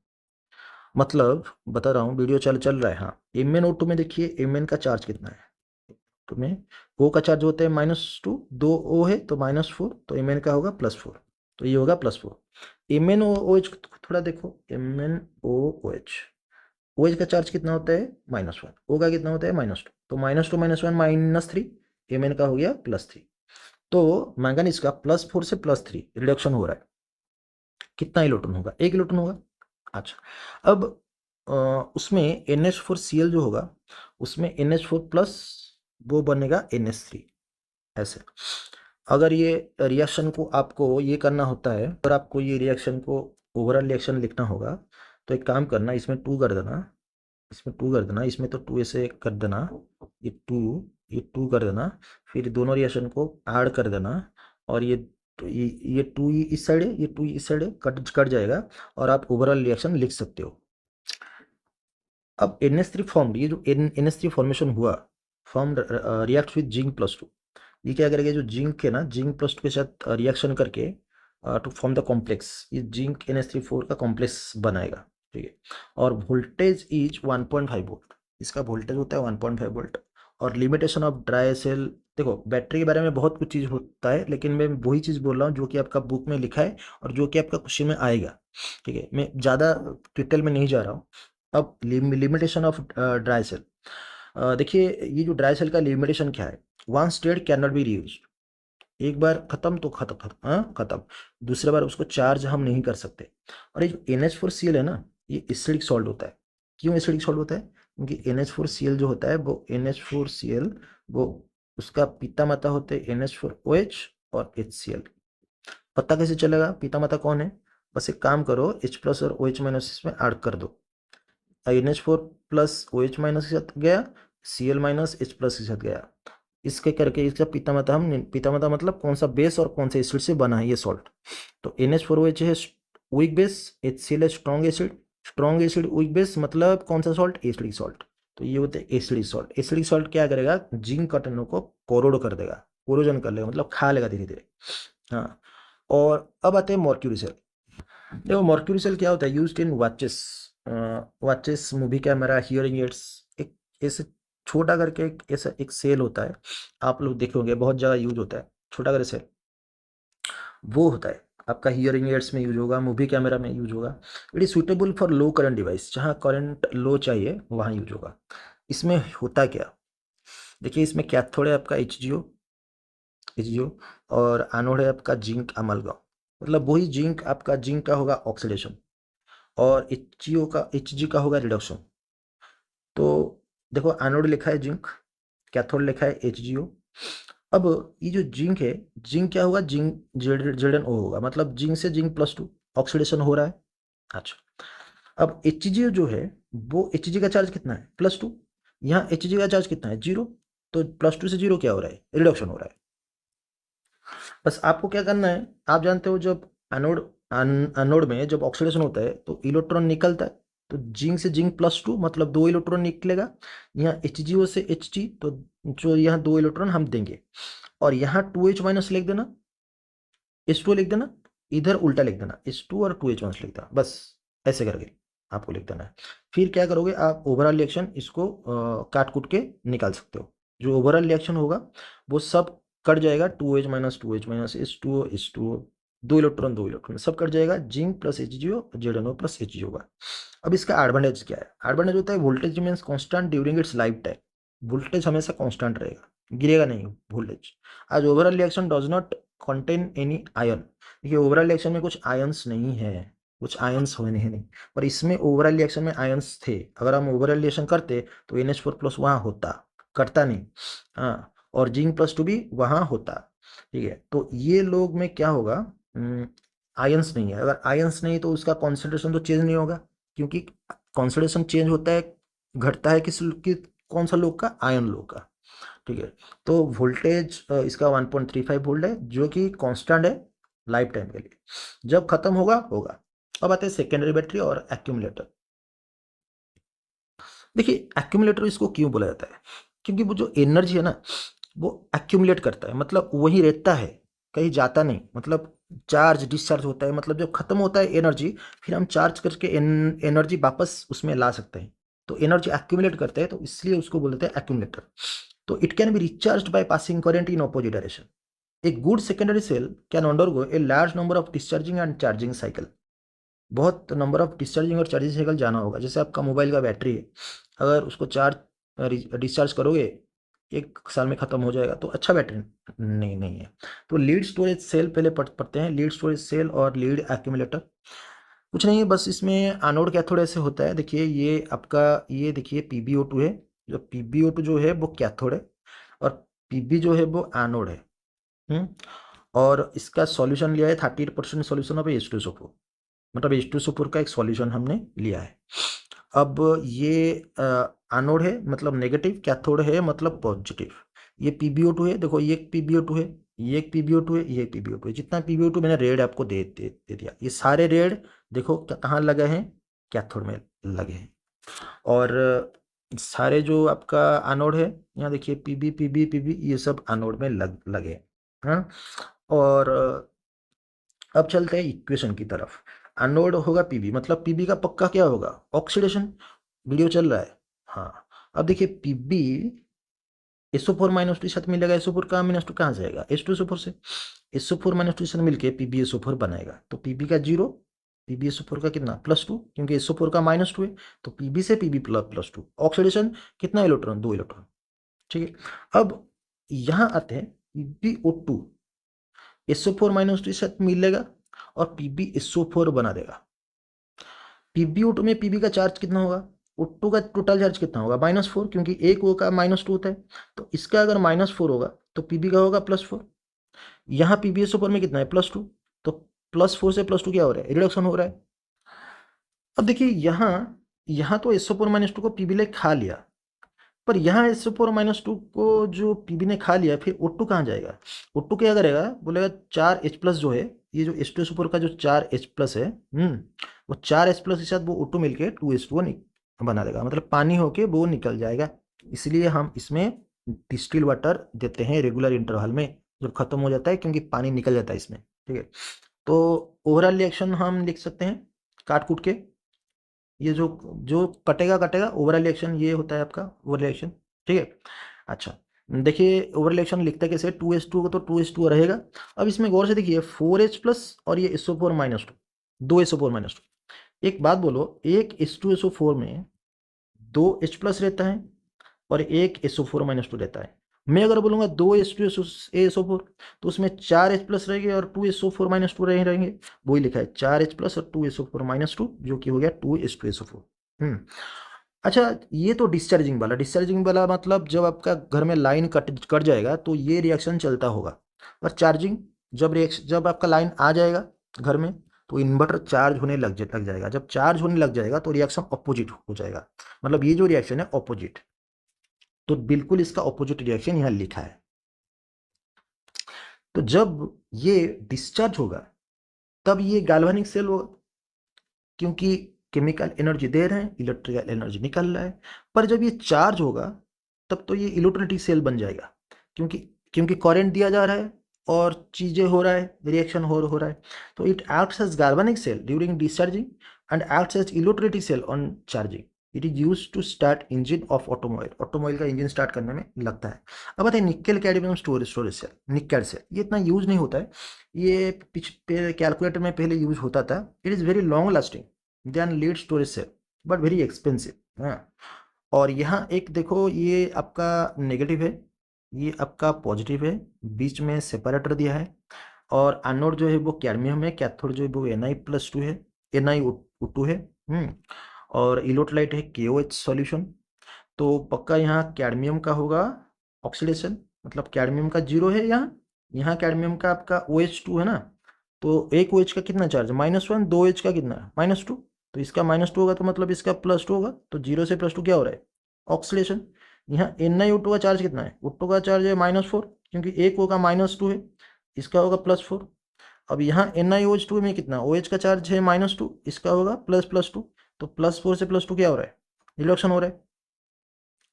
मतलब बता रहा हूँ, वीडियो चल रहा है, हाँ। MnO2 में देखिए Mn का चार्ज कितना है, तो में O का चार्ज होता है -2, 2 O है तो -4, तो Mn का होगा +4, तो ये होगा +4। MnOOH थोड़ा देखो, MnOOH OH का चार्ज कितना होता है -1, O का कितना होता है -2, तो -2 -1 -3, Mn का हो गया +3। तो मैंगनीज का +4 से +3 रिडक्शन हो रहा है। कितना इलेक्ट्रॉन होगा? 1 इलेक्ट्रॉन होगा। अच्छा, अब उसमें NH4Cl जो होगा, उसमें NH4 प्लस वो बनेगा NH3 ऐसे। अगर ये रिएक्शन को आपको ये करना होता है, अगर आपको ये रिएक्शन को ओवरऑल रिएक्शन लिखना होगा, तो एक काम करना, इसमें 2 कर देना, इसमें 2 कर देना, इसमें तो 2 ऐसे कर देना, ये 2, ये 2 कर देना, फिर दोनों रिएक्शन को ऐड कर देना, और ये 2 इस साइड है, ये 2 इस साइड है, कट कट जाएगा, और आप ओवरऑल रिएक्शन लिख सकते हो। अब NH3 फॉर्म्ड, ये जो NH3 फॉर्मेशन हुआ, फॉर्म्ड रिएक्ट विद जिंक +2, ये क्या करेगा, जो जिंक है ना, जिंक +2 के साथ रिएक्शन करके टू फॉर्म द कॉम्प्लेक्स, ये जिंक NH3 का कॉम्प्लेक्स बनाएगा, ठीक है। और वोल्टेज इज 1.5 वोल्ट, इसका वोल्टेज होता है 1.5 वोल्ट। और लिमिटेशन ऑफ ड्राई सेल, देखो बैटरी के बारे में बहुत कुछ चीज़ होता है, लेकिन मैं वही चीज़ बोल रहा हूँ जो कि आपका बुक में लिखा है और जो कि आपका क्वेश्चन में आएगा, ठीक है। मैं ज़्यादा डिटेल में नहीं जा रहा हूँ। अब लिमिटेशन ऑफ ड्राई सेल, देखिए ये जो ड्राई सेल का लिमिटेशन क्या है, one state can not be reuse, एक बार खत्म तो खत्म खत्म, हाँ खत्म, दूसरे बार उसको चार्ज हम नहीं कर सकते। और ये जो NH4Cl है ना, ये एसिडिक सॉल्ट होता है। क्यों एसिडिक सॉल्ट होता है? क्योंकि NH4Cl जो होता है, वो NH4Cl, वो उसका पिता माता होते हैं NH4OH और HCl। पता कैसे चलेगा पिता माता कौन है? बस एक काम करो, H प्लस और OH माइनस इसमें ऐड कर दो, NH4 प्लस OH माइनस के साथ गया, Cl माइनस H प्लस के साथ गया, इसके करके इसका पितामाता, हम पितामाता मतलब कौन सा बेस और कौन से एसिड से बना है ये सॉल्ट। तो NH4OH है वीक बेस, HCl है strong acid, strong acid weak base मतलब कौन सा सॉल्ट? Acidic salt. तो ये होते हैं एसिडिक सॉल्ट। एसिडिक सॉल्ट क्या करेगा? जिंक कटनों को कोरोड कर देगा, कोरोजन कर लेगा, मतलब खा लेगा धीरे धीरे। हाँ, और अब आते हैं मर्क्यूरी सेल। देखो मर्क्यूरी सेल क्या होता है, used in watches, watches, movie camera, hearing aids. एक ऐसे छोटा करके एक ऐसा एक सेल होता है, आप लोग देखोगे बहुत जगह यूज होता है, छोटा करके सेल वो होता है, आपका हियरिंग एड्स में यूज होगा, मूवी कैमरा में यूज होगा। It is suitable for low current device, जहाँ करंट लो चाहिए वहाँ यूज होगा। इसमें होता क्या, देखिए इसमें कैथोड है आपका HGO, और एनोड है आपका जिंक अमलगम, मतलब वही जिंक, आपका जिंक का होगा ऑक्सीडेशन, और Hg का होगा रिडक्शन। तो देखो एनोड लिखा है जिंक, कैथोड लिखा है HGO। अब ये जो जिंक है, जिंक क्या होगा? जिंक Zn O होगा, मतलब जिंक से जिंक +2 ऑक्सीडेशन हो रहा है। अच्छा, अब HGO जो है, वो Hg का चार्ज कितना है? +2। यहाँ Hg का चार्ज कितना है? 0। तो +2 से 0 क्या हो रहा है? रिडक्शन हो रहा है। बस आपको क्या करना है, आप जानते हो जब एनोड एनोड में जब ऑक्सीडेशन होता है तो इलेक्ट्रॉन निकलता है, तो जिंक से जिंक +2 मतलब 2 इलेक्ट्रॉन निकलेगा। यहाँ HGO से Hg, तो जो यहाँ 2 इलेक्ट्रॉन हम देंगे, और यहाँ 2H माइनस लिख देना, H2 लिख देना, इधर उल्टा लिख देना, H2 और 2H माइनस लिख देना, बस ऐसे करके आपको लिख देना है। फिर क्या करोगे आप, ओवरऑल रिएक्शन इसको काट कूट के निकाल सकते हो। जो ओवरऑल रिएक्शन होगा वो सब कट जाएगा, 2H माइनस H2O, 2 इलेक्ट्रॉन सब कट जाएगा, zinc plus HGO, ZnO plus HG होगा। अब इसका एडवांटेज क्या है? एडवांटेज होता है voltage remains constant during its life time, voltage हमेशा कांस्टेंट रहेगा, गिरेगा नहीं वोल्टेज। आज overall reaction does not contain any ion, देखिए ओवरऑल रिएक्शन में कुछ आयंस नहीं है, कुछ आयंस होने हैं नहीं, पर इसमें ओवरऑल रिएक्शन में आयंस थे। अगर हम ओवरऑल रिएक्शन करते तो NH4 प्लस वहाँ होता, करता नहीं, हाँ, और जिंक +2 भी वहाँ होता, ठीक है। तो ये लोग में क्या होगा, आयंस नहीं है। अगर आयंस नहीं तो उसका कॉन्सेंट्रेशन तो चेंज नहीं होगा, क्योंकि कॉन्सेंट्रेशन चेंज होता है, घटता है कौन सा लोग का? आयन लोग का, ठीक है। तो वोल्टेज इसका 1.35 वोल्ट है, जो कि कांस्टेंट है लाइफ टाइम के लिए, जब खत्म होगा होगा। अब आते हैं सेकेंडरी बैटरी और एक्यूमुलेटर। देखिए एक्यूमुलेटर इसको क्यों बोला जाता है, क्योंकि वो जो एनर्जी है ना, वो एक्यूमुलेट करता है, मतलब वही रहता है, कहीं जाता नहीं, मतलब चार्ज डिस्चार्ज होता है, मतलब जब खत्म होता है एनर्जी, फिर हम चार्ज करके एनर्जी वापस उसमें ला सकते हैं। तो एनर्जी एक्यूमुलेट करते हैं, तो इसलिए उसको बोलते हैं एक्यूमुलेटर। तो it can be recharge by passing current in opposite direction. A good secondary cell can undergo a large number of discharging and charging cycle. बहुत नंबर ऑफ डिस्चार्जिंग और चार्जिंग साइकिल जाना होगा। जैसे आपका मोबाइल का battery है, अगर उसको चार्ज डिस्चार्ज करोगे 1 साल में ख़त्म हो जाएगा, तो अच्छा बैटरी नहीं है। तो लीड स्टोरेज सेल पहले पढ़ते हैं, लीड स्टोरेज सेल और लीड एक्यूमुलेटर। कुछ नहीं है, बस इसमें एनोड कैथोड ऐसे होता है। देखिए ये आपका, ये देखिए PbO2 है, जो PbO2 जो है वो कैथोड है और Pb जो है वो एनोड है। और इसका सॉल्यूशन लिया है 38% सॉल्यूशन ऑफ H2SO4, मतलब H2SO4 का एक सॉल्यूशन हमने लिया है। अब ये एनोड है मतलब नेगेटिव, कैथोड है मतलब पॉजिटिव। ये PbO2 है, देखो ये एक PbO2 है, ये एक PbO2 है, ये एक PbO2 है। जितना PbO2 मैंने रेड आपको दे दिया, ये सारे रेड देखो कहाँ लगे हैं, कैथोड में लगे हैं। और सारे जो आपका एनोड है, यहाँ देखिए Pb ये सब एनोड में लगे हैं। हाँ, और अब चलते हैं इक्वेशन की तरफ। एनोड होगा Pb, मतलब Pb का पक्का क्या होगा, ऑक्सीडेशन। वीडियो चल रहा है, हाँ। अब देखिए Pb SO4 माइनस टू साथ मिलेगा, SO4 का माइनस टू कहाँ से आएगा, H2SO4 से। SO4 माइनस टू साथ मिलके PbSO4 बनाएगा, तो Pb का 0, PbSO4 का कितना +2, क्योंकि SO4 का -2 है, तो Pb से Pb +2। ऑक्सीडेशन कितना इलेक्ट्रॉन, 2 इलेक्ट्रॉन, ठीक है। अब यहाँ आते हैं PbO2, SO4 माइनस टू साथ मिलेगा और PbSO4 बना देगा। PbO2 में Pb का चार्ज कितना होगा, O2 का टोटल चार्ज कितना होगा, -4, क्योंकि एक O का -2 होता है, तो इसका अगर -4 होगा तो Pb का होगा +4। यहाँ PbSO4 में कितना है, +2, तो +4 से +2 क्या हो रहा है, रिडक्शन हो रहा है। अब देखिए यहाँ तो SO4 - 2 को Pb ने खा लिया, पर यहाँ SO4 - 2 को जो Pb ने खा लिया, फिर O2 कहाँ जाएगा, O2 क्या करेगा, बोलेगा 4H+ जो है, ये जो H2SO4 का जो 4H+ है, वो 4H+ के साथ वो O2 मिलके 2H2O बना देगा, मतलब पानी होके वो निकल जाएगा। इसलिए हम इसमें डिस्टिल वाटर देते हैं रेगुलर इंटरवल में, जब खत्म हो जाता है, क्योंकि पानी निकल जाता है इसमें, ठीक है। तो ओवरऑल रिएक्शन हम लिख सकते हैं काट कूट के, ये जो जो कटेगा कटेगा, ओवरऑल रिएक्शन ये होता है आपका ओवर रिएक्शन, ठीक है। अच्छा, देखिए ओवर रिएक्शन लिखते कैसे, 2H2 को तो 2H2 रहेगा। अब इसमें गौर से देखिए 4H+ और ये SO4 - 2, 2 SO4 - 2। एक बात बोलो, एक H2SO4 में 2 H+ रहता है और एक SO4 - 2 रहता है। मैं अगर बोलूँगा 2 H2SO4, तो उसमें 4H+ रहेंगे और 2 SO4 - 2 रहेंगे। वही लिखा है 4H+ और 2 SO4 - 2, जो कि हो गया 2 H2SO4। अच्छा, ये तो डिस्चार्जिंग वाला मतलब जब आपका घर में लाइन कट जाएगा तो ये रिएक्शन चलता होगा। और चार्जिंग, जब आपका लाइन आ जाएगा घर में, तो इन्वर्टर चार्ज होने लग जाएगा। जब चार्ज होने लग जाएगा तो रिएक्शन अपोजिट हो जाएगा, मतलब ये जो रिएक्शन है अपोजिट, तो बिल्कुल इसका अपोजिट रिएक्शन यहाँ लिखा है। तो जब ये डिस्चार्ज होगा तब ये गैल्वेनिक सेल होगा, क्योंकि केमिकल एनर्जी दे रहे हैं, इलेक्ट्रिकल एनर्जी निकल रहा है। पर जब ये चार्ज होगा तब तो ये इलेक्ट्रोलाइटिक सेल बन जाएगा, क्योंकि क्योंकि करंट दिया जा रहा है और चीजें हो रहा है, रिएक्शन हो रहा है। तो it acts as galvanic cell during discharging and acts as electrolytic cell on charging. It is use to start engine of automobile का इंजन स्टार्ट करने में लगता है। अब आते हैं nickel cadmium storage cell, nickel cell. ये इतना यूज नहीं होता है, ये कैलकुलेटर में पहले यूज होता था। It is very long lasting than lead storage cell, but very expensive. हाँ, और यहाँ एक देखो, ये आपका नेगेटिव है, ये आपका पॉजिटिव है, बीच में सेपरेटर दिया है। और एनोड जो है वो कैडमियम है, कैथोड जो है वो Na+2 है, NiO2 है। और इलेक्ट्रोलाइट है KOH सॉल्यूशन। तो पक्का यहाँ कैडमियम का होगा ऑक्सीडेशन, मतलब कैडमियम का 0 है यहाँ, यहाँ कैडमियम का आपका OH2 है ना, तो एक OH का कितना चार्ज, -1, 2 H का कितना, -2, तो इसका -2 होगा तो मतलब इसका +2 होगा, तो 0 से +2 क्या हो रहा है, ऑक्सीडेशन। यहाँ NiO2 का चार्ज कितना है, O2 का चार्ज है -4, क्योंकि एक O का -2 है, इसका होगा +4। अब यहाँ NiOH2 में कितना, OH का चार्ज है -2, इसका होगा ++2, तो +4 से +2 क्या हो रहा है, रिडक्शन हो रहा है।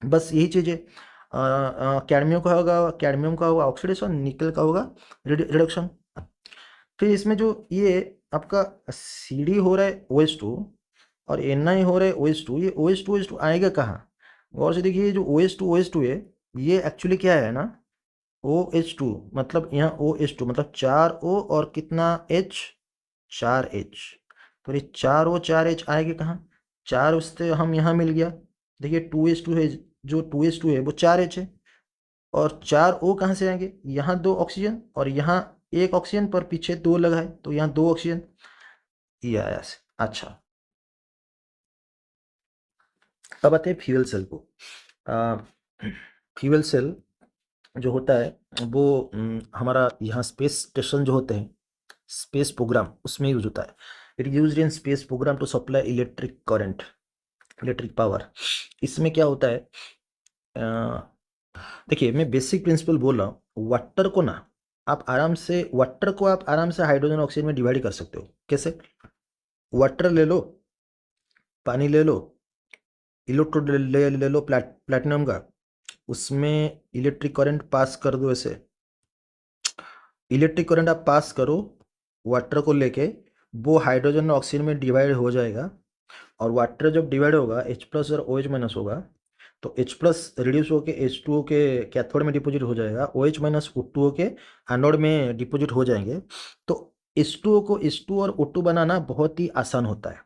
बस यही चीज़ है। कैडमियम का होगा ऑक्सीडेशन, निकल का होगा रिडक्शन। फिर इसमें जो ये आपका CD हो रहा है OH2 और Ni हो रहा है OH2, ये OH2 आएगा कहाँ, गौर से देखिए, जो OH2 है, ये एक्चुअली क्या है ना, OH2, मतलब यहाँ OH2 मतलब 4 O और कितना H, 4 H, तो ये 4O4H आएंगे कहाँ, 4 उससे हम यहाँ मिल गया, देखिए 2s2 है, जो 2s2 है वो 4H है, और 4O कहाँ से आएंगे, यहाँ 2 ऑक्सीजन और यहाँ 1 ऑक्सीजन, पर पीछे 2 लगा है तो यहाँ 2 ऑक्सीजन, ये आया से। अच्छा, अब आते हैं फ्यूल सेल को। फ्यूल सेल जो होता है वो हमारा यहाँ स्पेस स्टेशन जो होते हैं, स्पेस प्रोग्राम, उसमें यूज होता है। It use in space programme to supply electric current, electric power. इसमें क्या होता है, देखिए मैं बेसिक प्रिंसिपल बोल रहा हूँ, वाटर को ना आप आराम से, वाटर को आप आराम से हाइड्रोजन ऑक्सीजन में डिवाइड कर सकते हो। कैसे, वाटर ले लो, पानी ले लो, इलेक्ट्रोड ले लो प्लैटिनम का, उसमें इलेक्ट्रिक करंट पास कर दो ऐसे, इलेक्ट्रिक करंट आप पास करो वाटर को लेके, वो हाइड्रोजन और ऑक्सीजन में डिवाइड हो जाएगा, और वाटर जब डिवाइड होगा H+ और OH- होगा, तो H+ रिड्यूस होके H2O के कैथोड में डिपोजिट हो जाएगा, OH- O2O के एनोड में डिपोजिट हो जाएंगे। तो H2O को H2 और O2 बनाना बहुत ही आसान होता है,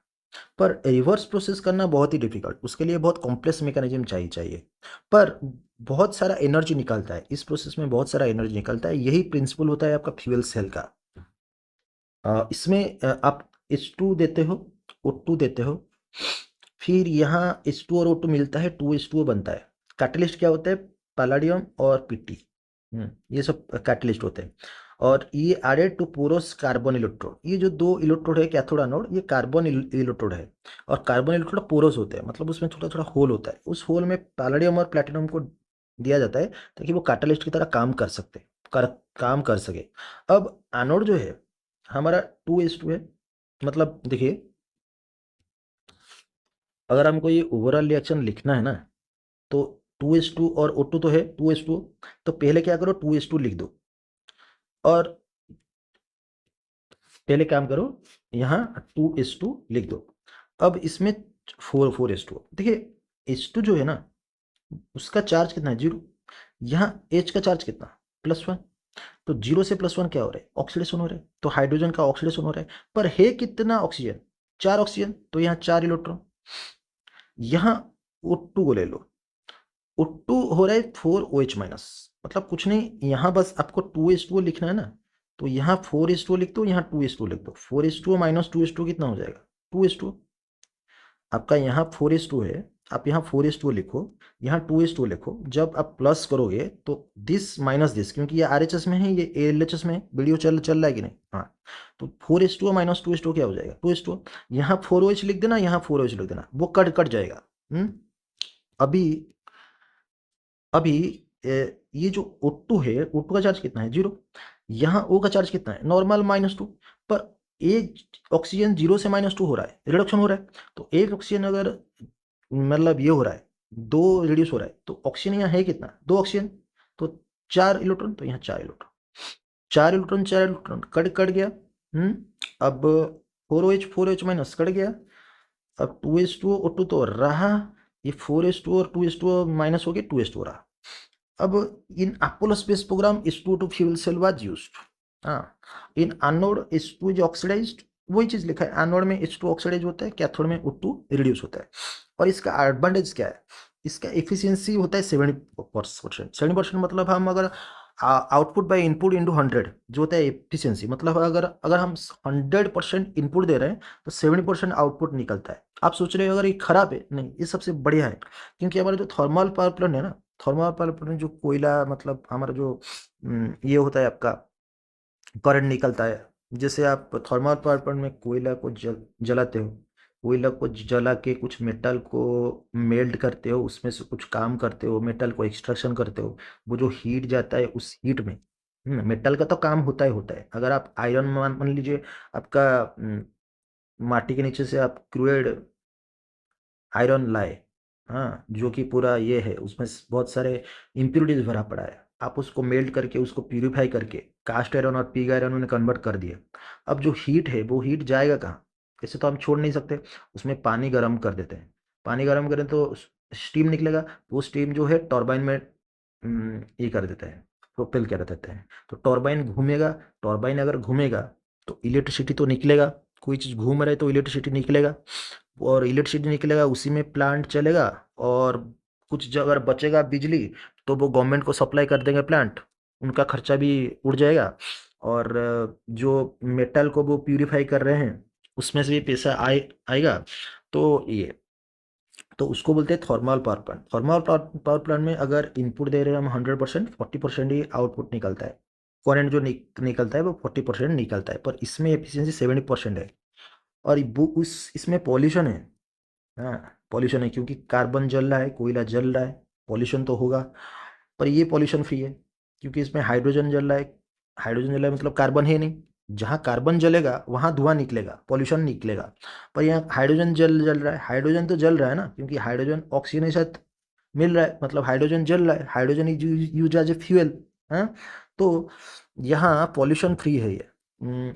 पर रिवर्स प्रोसेस करना बहुत ही डिफिकल्ट, उसके लिए बहुत कॉम्प्लेक्स मैकेनिज्म चाहिए, पर बहुत सारा एनर्जी निकलता है इस प्रोसेस में, बहुत सारा एनर्जी निकलता है। यही प्रिंसिपल होता है आपका फ्यूल सेल का। इसमें आप H2 देते हो, O2 देते हो, फिर यहाँ H2 और O2 मिलता है, 2H2O बनता है। कैटलिस्ट क्या होता है, पैलाडियम और पीटी, ये सब कैटलिस्ट होते हैं। और ये added to porous carbon electrode, ये जो 2 इलेक्ट्रोड है कैथोड एनोड, ये कार्बन इलेक्ट्रोड है, और कार्बन इलेक्ट्रोड पोरस होते हैं, मतलब उसमें थोड़ा थोड़ा होल होता है, उस होल में पैलाडियम और प्लैटिनम को दिया जाता है ताकि वो कैटलिस्ट की तरह काम कर सकते, काम कर सके। अब एनोड जो है हमारा 2H2 है, मतलब देखिए अगर हमको ये ओवरऑल रिएक्शन लिखना है ना, तो 2H2 और O2 तो है 2H2, तो पहले क्या करो 2H2 लिख दो, और पहले काम करो यहाँ 2H2 लिख दो। अब इसमें 4H2, देखिए H2 जो है ना उसका चार्ज कितना है, 0, यहाँ H का चार्ज कितना, +1, तो 0 से +1 क्या हो रहा है, ऑक्सीडेशन हो रहा है, तो हाइड्रोजन का ऑक्सीडेशन हो रहा है, पर है कितना ऑक्सीजन, 4 ऑक्सीजन, तो यहाँ 4 इलेक्ट्रॉन। यहाँ O2 को ले लो, O2 हो रहा है 4OH-, मतलब कुछ नहीं, यहाँ बस आपको 2H2O लिखना है ना, तो यहाँ 4H2O लिख दो, यहाँ 2H2O लिख दो, 4H2O - 2H2O कितना हो जाएगा, 2H2O। आपका यहाँ 4H2 है, आप यहाँ 4H2O लिखो, यहाँ 2H2O लिखो, जब आप प्लस करोगे तो दिस माइनस दिस, क्योंकि ये RHS में है, ये ALHS में है, वीडियो चल रहा है कि नहीं, हाँ, तो 4H2O - 2H2O क्या हो जाएगा, 2H2O। यहाँ 4OH लिख देना, यहाँ 4OH लिख देना, वो कट जाएगा। अभी अभी ये जो O2 है, O2 का चार्ज कितना है, 0, यहाँ O का चार्ज कितना है, नॉर्मल -2, पर एक ऑक्सीजन 0 से -2 हो रहा है, रिडक्शन हो रहा है, तो एक ऑक्सीजन अगर मतलब ये हो रहा है, 2 रिड्यूस हो रहा है, तो ऑक्सीजन यहाँ है कितना, 2 ऑक्सीजन, तो 4 इलेक्ट्रॉन, तो यहाँ 4 इलेक्ट्रॉन, 4 इलेक्ट्रॉन कट गया। अब 4OH कट गया, अब 2H2O O2 तो रहा, ये 4H2O और 2H2O माइनस हो गया, 2H2O रहा। अब in Apollo space program H2O2 fuel cell was used, हाँ, in anode H2 is oxidized, वही चीज लिखा है, एनोड में H2 ऑक्सीडाइज होता है, कैथोड में O2 रिड्यूस होता है। और इसका एडवांटेज क्या है, इसका एफिशिएंसी होता है 70%, 70%, मतलब हम अगर आउटपुट बाय इनपुट इंटू 100 जो होता है एफिशिएंसी, मतलब अगर हम 100% इनपुट दे रहे हैं तो 70% आउटपुट निकलता है। आप सोच रहे हो अगर ये खराब है, नहीं, ये सबसे बढ़िया है, क्योंकि हमारा जो थर्मल पावर प्लांट है ना, थर्मल पावर प्लांट में जो कोयला, मतलब हमारा जो ये होता है आपका करंट निकलता है, जैसे आप थर्मल पावर प्लांट में कोयला को जलाते हो, कोयला को जला के कुछ मेटल को मेल्ट करते हो, उसमें से कुछ काम करते हो, मेटल को एक्सट्रैक्शन करते हो, वो जो हीट जाता है उस हीट में मेटल का तो काम होता ही होता है। अगर आप आयरन मान लीजिए, आपका माटी के नीचे से आप क्रूड आयरन लाए, हाँ, जो कि पूरा ये है, उसमें बहुत सारे इम्प्योरिटीज भरा पड़ा है, आप उसको मेल्ट करके उसको प्यूरिफाई करके कास्ट आयरन और पिग आयरन में कन्वर्ट कर दिए। अब जो हीट है वो हीट जाएगा कहाँ, ऐसे तो हम छोड़ नहीं सकते, उसमें पानी गर्म कर देते हैं, पानी गर्म करें तो स्टीम निकलेगा, तो वो स्टीम जो है टर्बाइन में ये कर देते हैं, प्रोपेल कर देते हैं, तो टर्बाइन घूमेगा, टर्बाइन अगर घूमेगा तो इलेक्ट्रिसिटी तो निकलेगा, कोई चीज़ घूम रहा है तो इलेक्ट्रिसिटी निकलेगा, और इलेक्ट्रिसिटी निकलेगा उसी में प्लांट चलेगा, और कुछ जो अगर बचेगा बिजली तो वो गवर्नमेंट को सप्लाई कर देंगे प्लांट, उनका खर्चा भी उड़ जाएगा, और जो मेटल को वो प्यूरिफाई कर रहे हैं उसमें से भी पैसा आएगा। तो ये तो उसको बोलते हैं thermal power plant. Thermal power plant में अगर इनपुट दे रहे हैं हम 100%, 40% ही आउटपुट निकलता है, करंट जो निकलता है वो 40% निकलता है, पर इसमें एफिशिएंसी 70% है। और वो उस इसमें पॉल्यूशन है, हाँ पॉल्यूशन है, क्योंकि कार्बन जल रहा है, कोयला जल रहा है, पॉल्यूशन तो होगा, पर ये पॉल्यूशन फ्री है क्योंकि इसमें हाइड्रोजन जल रहा है। हाइड्रोजन जल रहा है मतलब कार्बन है नहीं, जहाँ कार्बन जलेगा वहाँ धुआं निकलेगा, पॉल्यूशन निकलेगा। पर यहाँ हाइड्रोजन जल रहा है, हाइड्रोजन तो जल रहा है ना, क्योंकि हाइड्रोजन ऑक्सीजन के साथ मिल रहा है, मतलब हाइड्रोजन जल रहा है, hydrogen is use as a fuel. हाँ, तो यहाँ पॉल्यूशन फ्री है ये।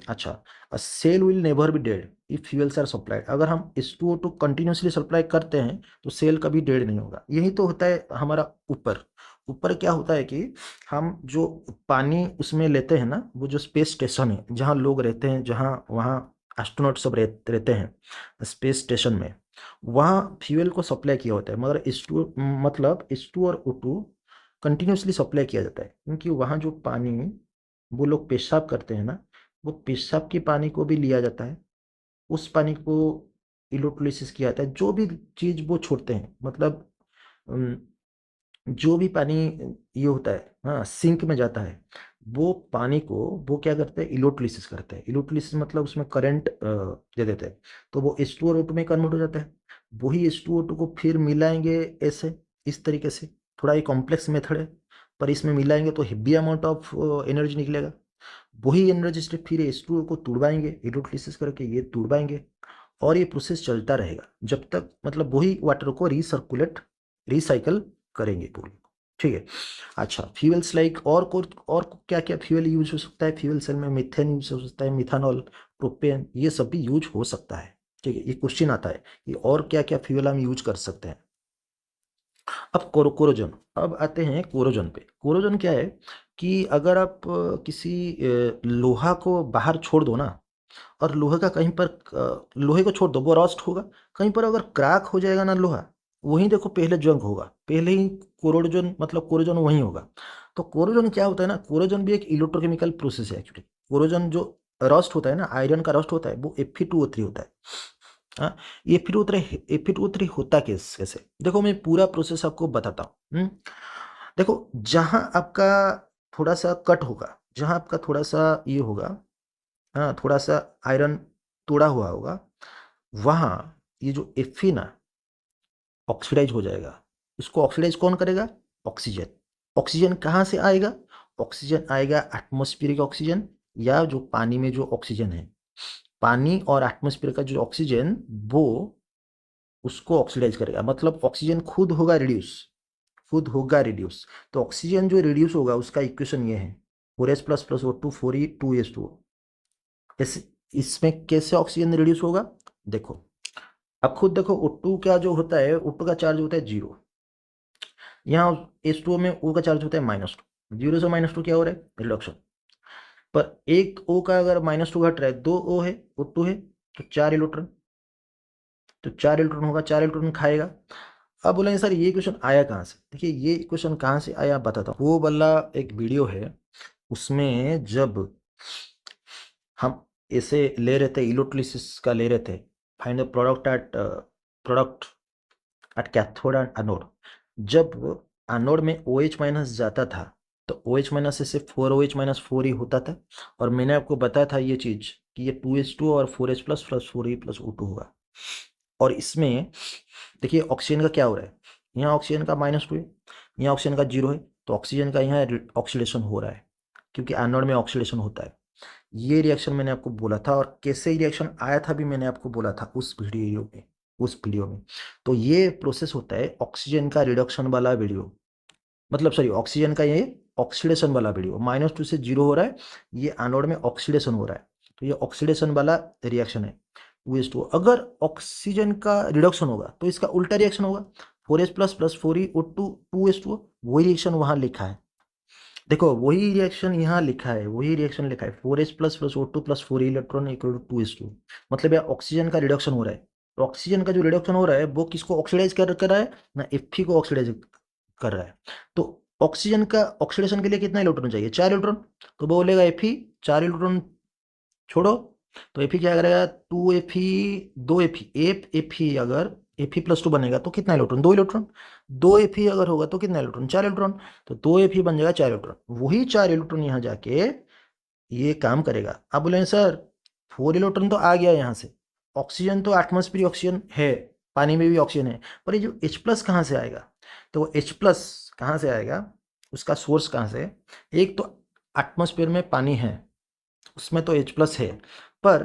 अच्छा, a cell will never be dead if fuels are supplied. अगर हम H2O2 कंटिन्यूसली सप्लाई करते हैं तो सेल कभी डेड नहीं होगा। यही तो होता है हमारा ऊपर। ऊपर क्या होता है कि हम जो पानी उसमें लेते हैं ना, वो जो स्पेस स्टेशन है जहाँ लोग रहते हैं, जहाँ वहाँ एस्ट्रोनॉट सब रहते हैं स्पेस स्टेशन में, वहाँ फ्यूल को सप्लाई किया होता है, मगर H2 मतलब H2 और O2 कंटिन्यूसली सप्लाई किया जाता है, क्योंकि वहाँ जो पानी वो लोग पेशाब करते हैं ना, वो पेशाब के पानी को भी लिया जाता है, उस पानी को इलेक्ट्रोलिसिस किया जाता है, जो भी चीज़ वो छोड़ते हैं, मतलब अम, जो भी पानी ये होता है, हाँ सिंक में जाता है, वो पानी को वो क्या करते हैं, इलेक्ट्रोलिसिस करते हैं। इलेक्ट्रोलिसिस मतलब उसमें करंट दे देते हैं, तो वो H2 और O2 में कन्वर्ट हो जाता है। वही H2O2 को फिर मिलाएंगे ऐसे, इस तरीके से, थोड़ा ये कॉम्प्लेक्स मेथड है, पर इसमें मिलाएंगे तो हेवी अमाउंट ऑफ एनर्जी निकलेगा। वही एनर्जी से फिर H2O को तुड़वाएंगे, इलेक्ट्रोलिसिस करके ये तुड़वाएंगे, और ये प्रोसेस चलता रहेगा जब तक, मतलब वही वाटर को रिसाइकल करेंगे पूरी। ठीक है। अच्छा, फ्यूल्स लाइक और क्या क्या फ्यूल यूज हो सकता है फ्यूल सेल में? मीथेन यूज हो सकता है, मिथानॉल, प्रोपेन, ये सब भी यूज हो सकता है। ठीक है, ये क्वेश्चन आता है कि और क्या क्या फ्यूल हम यूज कर सकते हैं। अब कोरोजन, अब आते हैं कोरोजन पे। कोरोजन क्या है कि अगर आप किसी लोहा को बाहर छोड़ दो ना, और लोहे का कहीं पर लोहे को छोड़ दो, वो रस्ट होगा, कहीं पर अगर क्रैक हो जाएगा ना लोहा, वहीं देखो पहले जंग होगा, पहले ही कोरोजन, मतलब कोरोजन वहीं होगा। तो कोरोजन क्या होता है ना, कोरोजन भी एक इलेक्ट्रोकेमिकल प्रोसेस है एक्चुअली। कोरोजन जो रस्ट होता है ना, आयरन का रस्ट होता है, वो Fe2O3 होता है। हाँ, ये Fe2O3 होता कैसे, देखो मैं पूरा प्रोसेस आपको बताता हूँ। देखो, जहाँ आपका थोड़ा सा कट होगा, जहाँ आपका थोड़ा सा ये होगा, हाँ थोड़ा सा आयरन तोड़ा हुआ होगा, वहाँ ये जो Fe ना ऑक्सीडाइज हो जाएगा। इसको ऑक्सीडाइज कौन करेगा? ऑक्सीजन। ऑक्सीजन कहाँ से आएगा? ऑक्सीजन आएगा एटमॉस्फेरिक ऑक्सीजन, या जो पानी में जो ऑक्सीजन है, पानी और एटमॉस्फेयर का जो ऑक्सीजन, वो उसको ऑक्सीडाइज करेगा, मतलब ऑक्सीजन खुद होगा रिड्यूस। तो ऑक्सीजन जो रिड्यूस होगा उसका इक्वेशन ये है, 4s++O2 4e2s2। इस इसमें कैसे ऑक्सीजन रिड्यूस होगा? देखो, अब खुद देखो, O2 का जो होता है, O2 का चार्ज होता है 0, यहाँ H2O में O का चार्ज होता है -2, 0 से -2 क्या हो रहा है? रिडक्शन। पर एक O का अगर -2 घट रहा है, 2 O है, O2 है, तो 4 इलेक्ट्रॉन, तो 4 इलेक्ट्रॉन होगा, 4 इलेक्ट्रॉन खाएगा। अब बोलेंगे सर ये क्वेश्चन आया कहाँ से? देखिए, ये क्वेश्चन कहाँ से आया बताता हूँ। वो वाला एक वीडियो है, उसमें जब हम ऐसे ले रहे थे, इलेक्ट्रोलिसिस का ले रहे थे, find the product at cathode and anode. जब एनोड में OH- जाता था, तो OH- से सिर्फ 4OH- 4 ही होता था, और मैंने आपको बताया था ये चीज़ कि ये 2s2 और 4h++4e+O2 होगा। और इसमें देखिए ऑक्सीजन का क्या हो रहा है, यहाँ ऑक्सीजन का -2 है, यहाँ ऑक्सीजन का 0 है, तो ऑक्सीजन का यहाँ ऑक्सीडेशन हो रहा है, क्योंकि एनोड में ऑक्सीडेशन होता है। ये रिएक्शन मैंने आपको बोला था, और कैसे रिएक्शन आया था भी मैंने आपको बोला था उस वीडियो में। तो ये प्रोसेस होता है ऑक्सीजन का रिडक्शन वाला वीडियो, मतलब सॉरी, ऑक्सीजन का ये ऑक्सीडेशन वाला वीडियो। -2 से 0 हो रहा है, ये एनोड में ऑक्सीडेशन हो रहा है, तो ये ऑक्सीडेशन वाला रिएक्शन है। OH2, अगर ऑक्सीजन का रिडक्शन होगा तो इसका उल्टा रिएक्शन होगा, 4H++4e O2 2H2O, वही रिएक्शन वहाँ लिखा है। देखो वही रिएक्शन यहाँ लिखा है, वही रिएक्शन लिखा है, 4H plus plus O2 plus 4 electron equal to 2S2। मतलब यहाँ ऑक्सीजन का रिडक्शन हो रहा है। तो ऑक्सीजन का जो रिडक्शन हो रहा है वो किसको ऑक्सीडाइज कर रहा है ना, Fe को ऑक्सीडाइज कर रहा है। तो ऑक्सीजन का ऑक्सीडेशन के लिए कितना इलेक्ट्रॉन चाहिए, 4 इलेक्ट्रॉन। तो बोलेगा Fe 4 इलेक्ट्रॉन छोड़ो, तो Fe क्या करेगा, 2Fe 2Fe Fe अगर Fe प्लस 2 बनेगा तो कितना इलेक्ट्रॉन, 2 इलेक्ट्रॉन। 2Fe अगर होगा तो कितना इलेक्ट्रॉन, 4 इलेक्ट्रॉन। तो 2Fe बन जाएगा 4 इलेक्ट्रॉन। वही 4 इलेक्ट्रॉन यहाँ जाके ये काम करेगा। आप बोले सर 4 इलेक्ट्रॉन तो आ गया यहाँ से, ऑक्सीजन तो एटमॉस्फेरिक ऑक्सीजन है, पानी में भी ऑक्सीजन है, पर ये जो H प्लस कहाँ से आएगा। तो वो H प्लस कहाँ से आएगा, उसका सोर्स कहाँ से। एक तो एटमॉस्फेयर में पानी है, उसमें तो H प्लस है, पर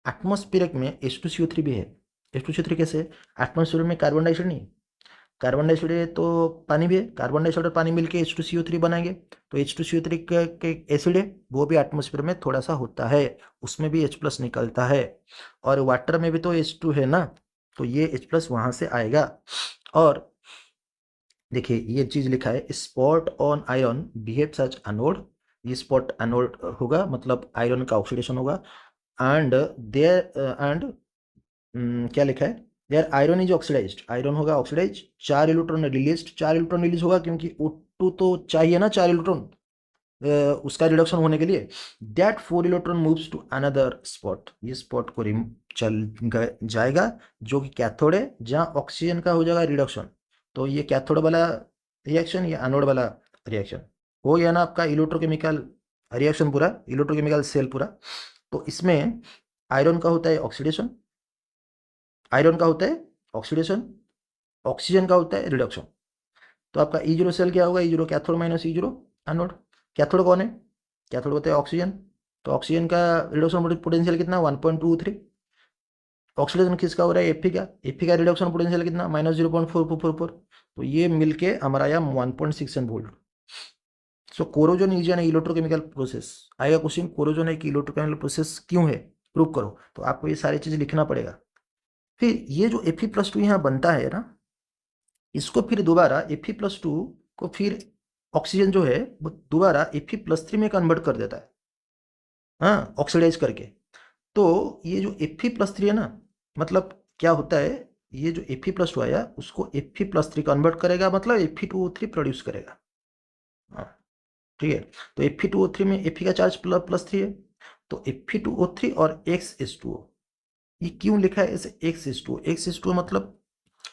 एटमॉस्फेरिक में H2CO3 भी है। H2CO3 कैसे है, एटमॉस्फेयर में कार्बन डाइऑक्साइड नहीं, कार्बन डाइऑक्साइड है तो पानी भी है, कार्बन डाइऑक्साइड और पानी मिलके H2CO3 बनाएंगे। तो H2CO3 के एसिड है, वो भी एटमॉस्फेयर में थोड़ा सा होता है, उसमें भी H प्लस निकलता है। और वाटर में भी तो H2 है ना, तो ये H प्लस वहाँ से आएगा। और देखिए ये चीज लिखा है, spot on iron behave such anode. ये स्पॉट एनोड होगा, मतलब आयरन का ऑक्सीडेशन होगा। एंड देयर एंड क्या लिखा है, there iron is oxidized, iron होगा oxidize, 4 electron release, 4 electron release होगा क्योंकि O2 तो चाहिए ना 4 इलेक्ट्रॉन उसका रिडक्शन होने के लिए। That 4 electron moves to another spot, ये स्पॉट को चल जाएगा जो कि कैथोड है, जहाँ ऑक्सीजन का हो जाएगा रिडक्शन। तो ये कैथोड वाला रिएक्शन, ये एनोड वाला रिएक्शन हो गया ना आपका इलेक्ट्रोकेमिकल रिएक्शन पूरा, इलेक्ट्रोकेमिकल सेल पूरा। तो इसमें आयरन का होता है ऑक्सीडेशन, आयरन का होता है ऑक्सीडेशन, ऑक्सीजन का होता है रिडक्शन। तो आपका E0 सेल क्या होगा, E0 cathode minus E0 anode. Cathode कौन है, कैथोड होता है ऑक्सीजन। तो ऑक्सीजन का रिडक्शन पोटेंशियल कितना, 1.23। ऑक्सीडेशन किसका हो रहा है, Fe का रिडक्शन पोटेंशियल कितना, -0.4444। तो ये मिलके हमारा आया 1.67 volt. So corrosion is an electrochemical process. आएगा क्वेश्चन, कोरोजन एक इलेक्ट्रोकेमिकल प्रोसेस क्यों है, प्रूव करो। तो आपको ये सारी चीज लिखना पड़ेगा। फिर ये जो Fe+2 यहाँ बनता है ना, इसको फिर दोबारा Fe+2 को फिर ऑक्सीजन जो है वो दोबारा Fe+3 में कन्वर्ट कर देता है, हाँ ऑक्सीडाइज करके। तो ये जो Fe+3 है ना, मतलब क्या होता है, ये जो Fe+2 आया उसको Fe+3 कन्वर्ट करेगा, मतलब Fe2O3 प्रोड्यूस करेगा। हाँ ठीक है। तो Fe2O3 में Fe का चार्ज +3 है, तो Fe2O3 और X ये क्यों लिखा है ऐसे X मतलब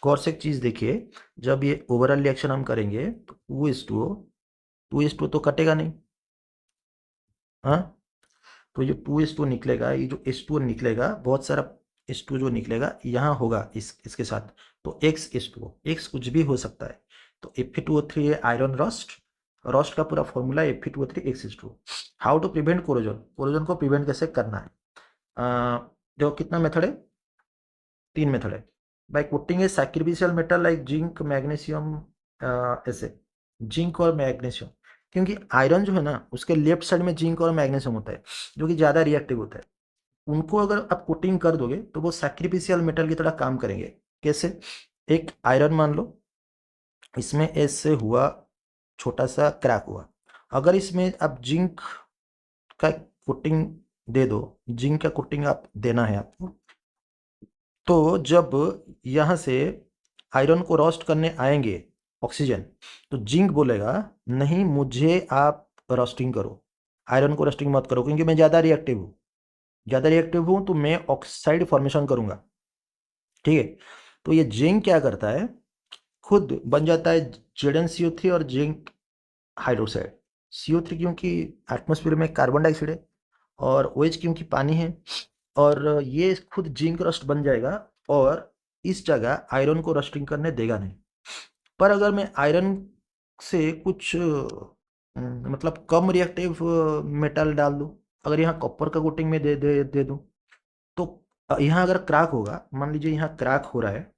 गौर से एक चीज देखिए, जब ये ओवरऑल रिएक्शन हम करेंगे तो 2H2O तो कटेगा नहीं, हाँ। तो ये 2H2 निकलेगा, ये जो H2O निकलेगा, बहुत सारा H2 जो निकलेगा यहाँ होगा इसके साथ, तो XH2O, X कुछ भी हो सकता है। तो Fe2O3 है आयरन रस्ट, रस्ट का पूरा formula Fe2O3 XH2। How to prevent corrosion, corrosion को प्रिवेंट कैसे करना है, देखो कितना मेथड है, 3 मेथड है। By coating a sacrificial metal like zinc magnesium, ऐसे जिंक और मैग्नीशियम, क्योंकि आयरन जो है ना उसके लेफ्ट साइड में जिंक और मैग्नीशियम होता है जो कि ज़्यादा रिएक्टिव होता है। उनको अगर आप कोटिंग कर दोगे तो वो सैक्रिफिशियल मेटल की तरह काम करेंगे। कैसे, एक आयरन मान लो, इसमें ऐसे हुआ छोटा सा क्रैक हुआ, अगर इसमें आप जिंक का कोटिंग दे दो, जिंक का कोटिंग आप देना है आपको, तो जब यहाँ से आयरन को रोस्ट करने आएंगे ऑक्सीजन, तो जिंक बोलेगा नहीं मुझे आप रोस्टिंग करो, आयरन को रोस्टिंग मत करो क्योंकि मैं ज़्यादा रिएक्टिव हूँ, ज़्यादा रिएक्टिव हूँ तो मैं ऑक्साइड फॉर्मेशन करूँगा, ठीक है। तो ये जिंक क्या करता है, खुद बन जाता है ZnCO3 और जिंक हाइड्रोक्साइड। CO3 क्योंकि एटमॉस्फेयर में कार्बन डाइऑक्साइड है, और OH क्योंकि पानी है, और ये खुद जिंक रस्ट बन जाएगा और इस जगह आयरन को रस्टिंग करने देगा नहीं। पर अगर मैं आयरन से कुछ मतलब कम रिएक्टिव मेटल डाल दूं, अगर यहाँ कॉपर का कोटिंग में दे दूं, तो यहाँ अगर क्रैक होगा, मान लीजिए यहाँ क्रैक हो रहा है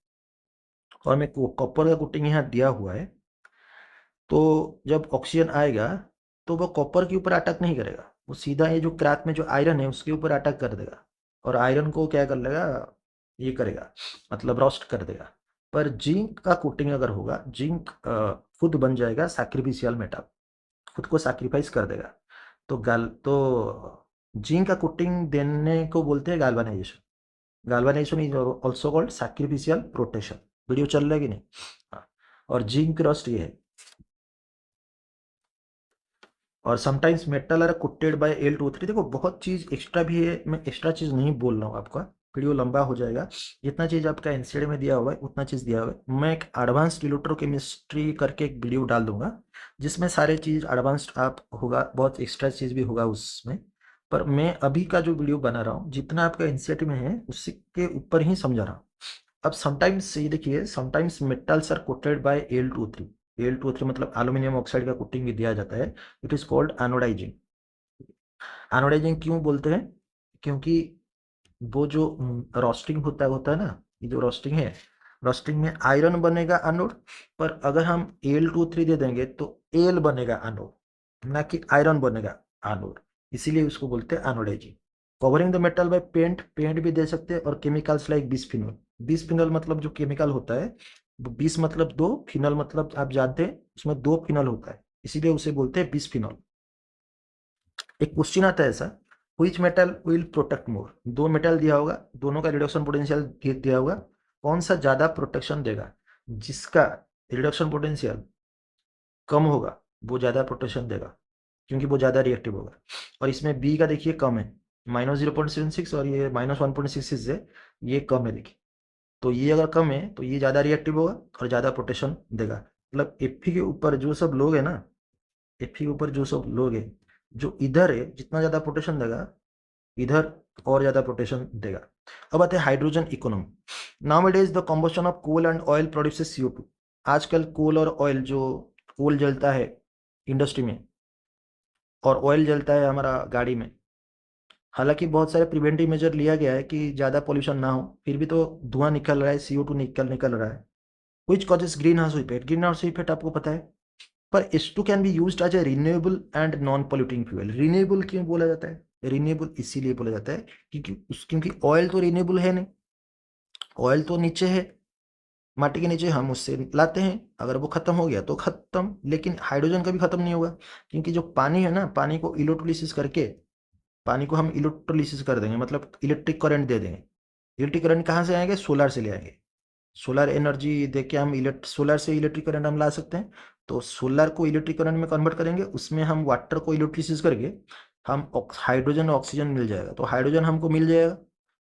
और मैं कॉपर का कोटिंग यहाँ दिया हुआ है, तो जब ऑक्सीजन आएगा तो वह कॉपर के ऊपर अटैक नहीं करेगा, वो सीधा ये जो क्रैक में जो आयरन है उसके ऊपर अटैक कर देगा और आयरन को क्या कर लेगा, ये करेगा, मतलब रोस्ट कर देगा। पर जिंक का कोटिंग अगर होगा, जिंक खुद बन जाएगा सैक्रिफिशियल मेटल, खुद को सैक्रिफाइस कर देगा। तो जिंक का कोटिंग देने को बोलते हैं galvanisation. Galvanisation is also called sacrificial protection. Video चल रहा है कि नहीं? हाँ। और जिंक रस्ट ये है। और sometimes metal are coated by Al2O3। देखो बहुत चीज एक्स्ट्रा भी है, मैं एक्स्ट्रा चीज नहीं बोल रहा हूँ आपका, वीडियो लंबा हो जाएगा। जितना चीज आपका एनसीईआरटी में दिया हुआ है उतना चीज दिया हुआ है। मैं एक एडवांस्ड इलेक्ट्रोकेमिस्ट्री करके एक वीडियो डाल दूंगा जिसमें सारे चीज एडवांस्ड आप होगा, बहुत एक्स्ट्रा चीज भी होगा उसमें। पर मैं अभी का जो वीडियो बना रहा हूँ जितना आपका एनसीईआरटी में है उसी के ऊपर ही समझा रहा हूँ। अब समटाइम्स ये देखिए, sometimes metals are coated by Al2O3। Al2O3 मतलब एल्यूमिनियम ऑक्साइड का कोटिंग भी दिया जाता है। It is called anodising. Anodising क्यों बोलते हैं? क्योंकि वो जो रोस्टिंग होता है ना, ये जो रोस्टिंग है, रोस्टिंग में आयरन बनेगा एनोड, पर अगर हम Al2O3 दे देंगे तो एल बनेगा एनोड, ना कि आयरन बनेगा एनोड। इसीलिए उसको बोलते हैं anodising. Covering the metal by paint, paint भी दे सकते हैं। और केमिकल्स लाइक बिस्फिनॉल। बिस्फिनॉल मतलब जो केमिकल होता है, बिस मतलब दो, फिनल मतलब आप जानते हैं उसमें दो फिनल होता है, इसीलिए उसे बोलते हैं बिस्फिनॉल। एक क्वेश्चन आता है ऐसा, व्हिच मेटल विल प्रोटेक्ट मोर? दो मेटल दिया होगा, दोनों का रिडक्शन पोटेंशियल दिया होगा, कौन सा ज्यादा प्रोटेक्शन देगा? जिसका रिडक्शन पोटेंशियल कम होगा वो ज्यादा प्रोटेक्शन देगा, क्योंकि वो ज्यादा रिएक्टिव होगा। और इसमें बी का देखिए कम है, -0.76, और ये -1.66 है, ये कम है देखिए। तो ये अगर कम है तो ये ज्यादा रिएक्टिव होगा और ज्यादा प्रोटेक्शन देगा। मतलब एफी के ऊपर जो सब लोग है ना, एफी के ऊपर जो सब लोग है, जो इधर है जितना ज्यादा प्रोटेक्शन देगा, इधर और ज्यादा प्रोटेक्शन देगा। अब आते हैं hydrogen economy. Now it is the combustion of coal and oil produces CO2। आजकल कोल और ऑयल, जो कोल जलता है इंडस्ट्री में और ऑयल जलता है हमारा गाड़ी में, हालांकि बहुत सारे प्रिवेंटिव मेजर लिया गया है कि ज़्यादा पोल्यूशन ना हो, फिर भी तो धुआं निकल रहा है, CO2 निकल रहा है। Which causes greenhouse effect? Greenhouse effect आपको पता है, पर H2 can be used as a renewable and non polluting fuel. Renewable क्यों बोला जाता है? रिन्यूएबल इसीलिए बोला जाता है क्योंकि ऑयल तो रिन्यूएबल है नहीं, ऑयल तो नीचे है, माटी के नीचे, हम उससे लाते हैं, अगर वो खत्म हो गया तो खत्म। लेकिन हाइड्रोजन कभी खत्म नहीं होगा, क्योंकि जो पानी है ना, पानी को इलेक्ट्रोलिसिस करके, पानी को हम इलेक्ट्रोलिसिस कर देंगे, मतलब इलेक्ट्रिक करंट दे देंगे। इलेक्ट्रिक करंट कहाँ से आएंगे? सोलर से ले आएंगे। सोलर एनर्जी देके हम सोलर से इलेक्ट्रिक करंट हम ला सकते हैं। तो सोलर को इलेक्ट्रिक करंट में कन्वर्ट करेंगे, उसमें हम वाटर को इलेक्ट्रिसिस करके हम हाइड्रोजन और ऑक्सीजन मिल जाएगा, तो हाइड्रोजन हमको मिल जाएगा।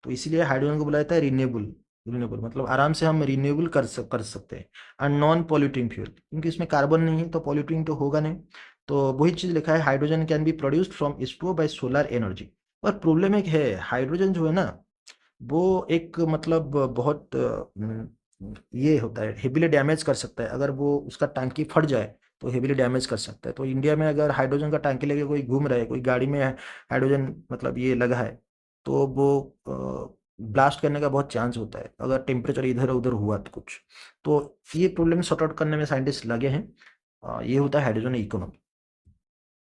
तो इसीलिए हाइड्रोजन को बोला जाता है रिन्यूएबल। रिन्यूएबल मतलब आराम से हम रिन्यूएबल कर सकते हैं। एंड नॉन पॉल्यूटिंग फ्यूल, क्योंकि इसमें कार्बन नहीं है तो पॉल्यूटिंग तो होगा नहीं। तो वही चीज़ लिखा है, hydrogen can be produced from H2O bye solar energy. और प्रॉब्लम एक है, हाइड्रोजन जो है ना, वो एक मतलब बहुत ये होता है, हेविली डैमेज कर सकता है। अगर वो उसका टंकी फट जाए तो हेविली डैमेज कर सकता है। तो इंडिया में अगर हाइड्रोजन का टंकी लेके कोई घूम रहा है, कोई गाड़ी में हाइड्रोजन मतलब ये लगा है, तो वो ब्लास्ट करने का बहुत चांस होता है अगर टेम्परेचर इधर उधर हुआ तो कुछ। तो ये प्रॉब्लम सॉर्ट आउट करने में साइंटिस्ट लगे हैं। ये होता है हाइड्रोजन इकोनॉमी।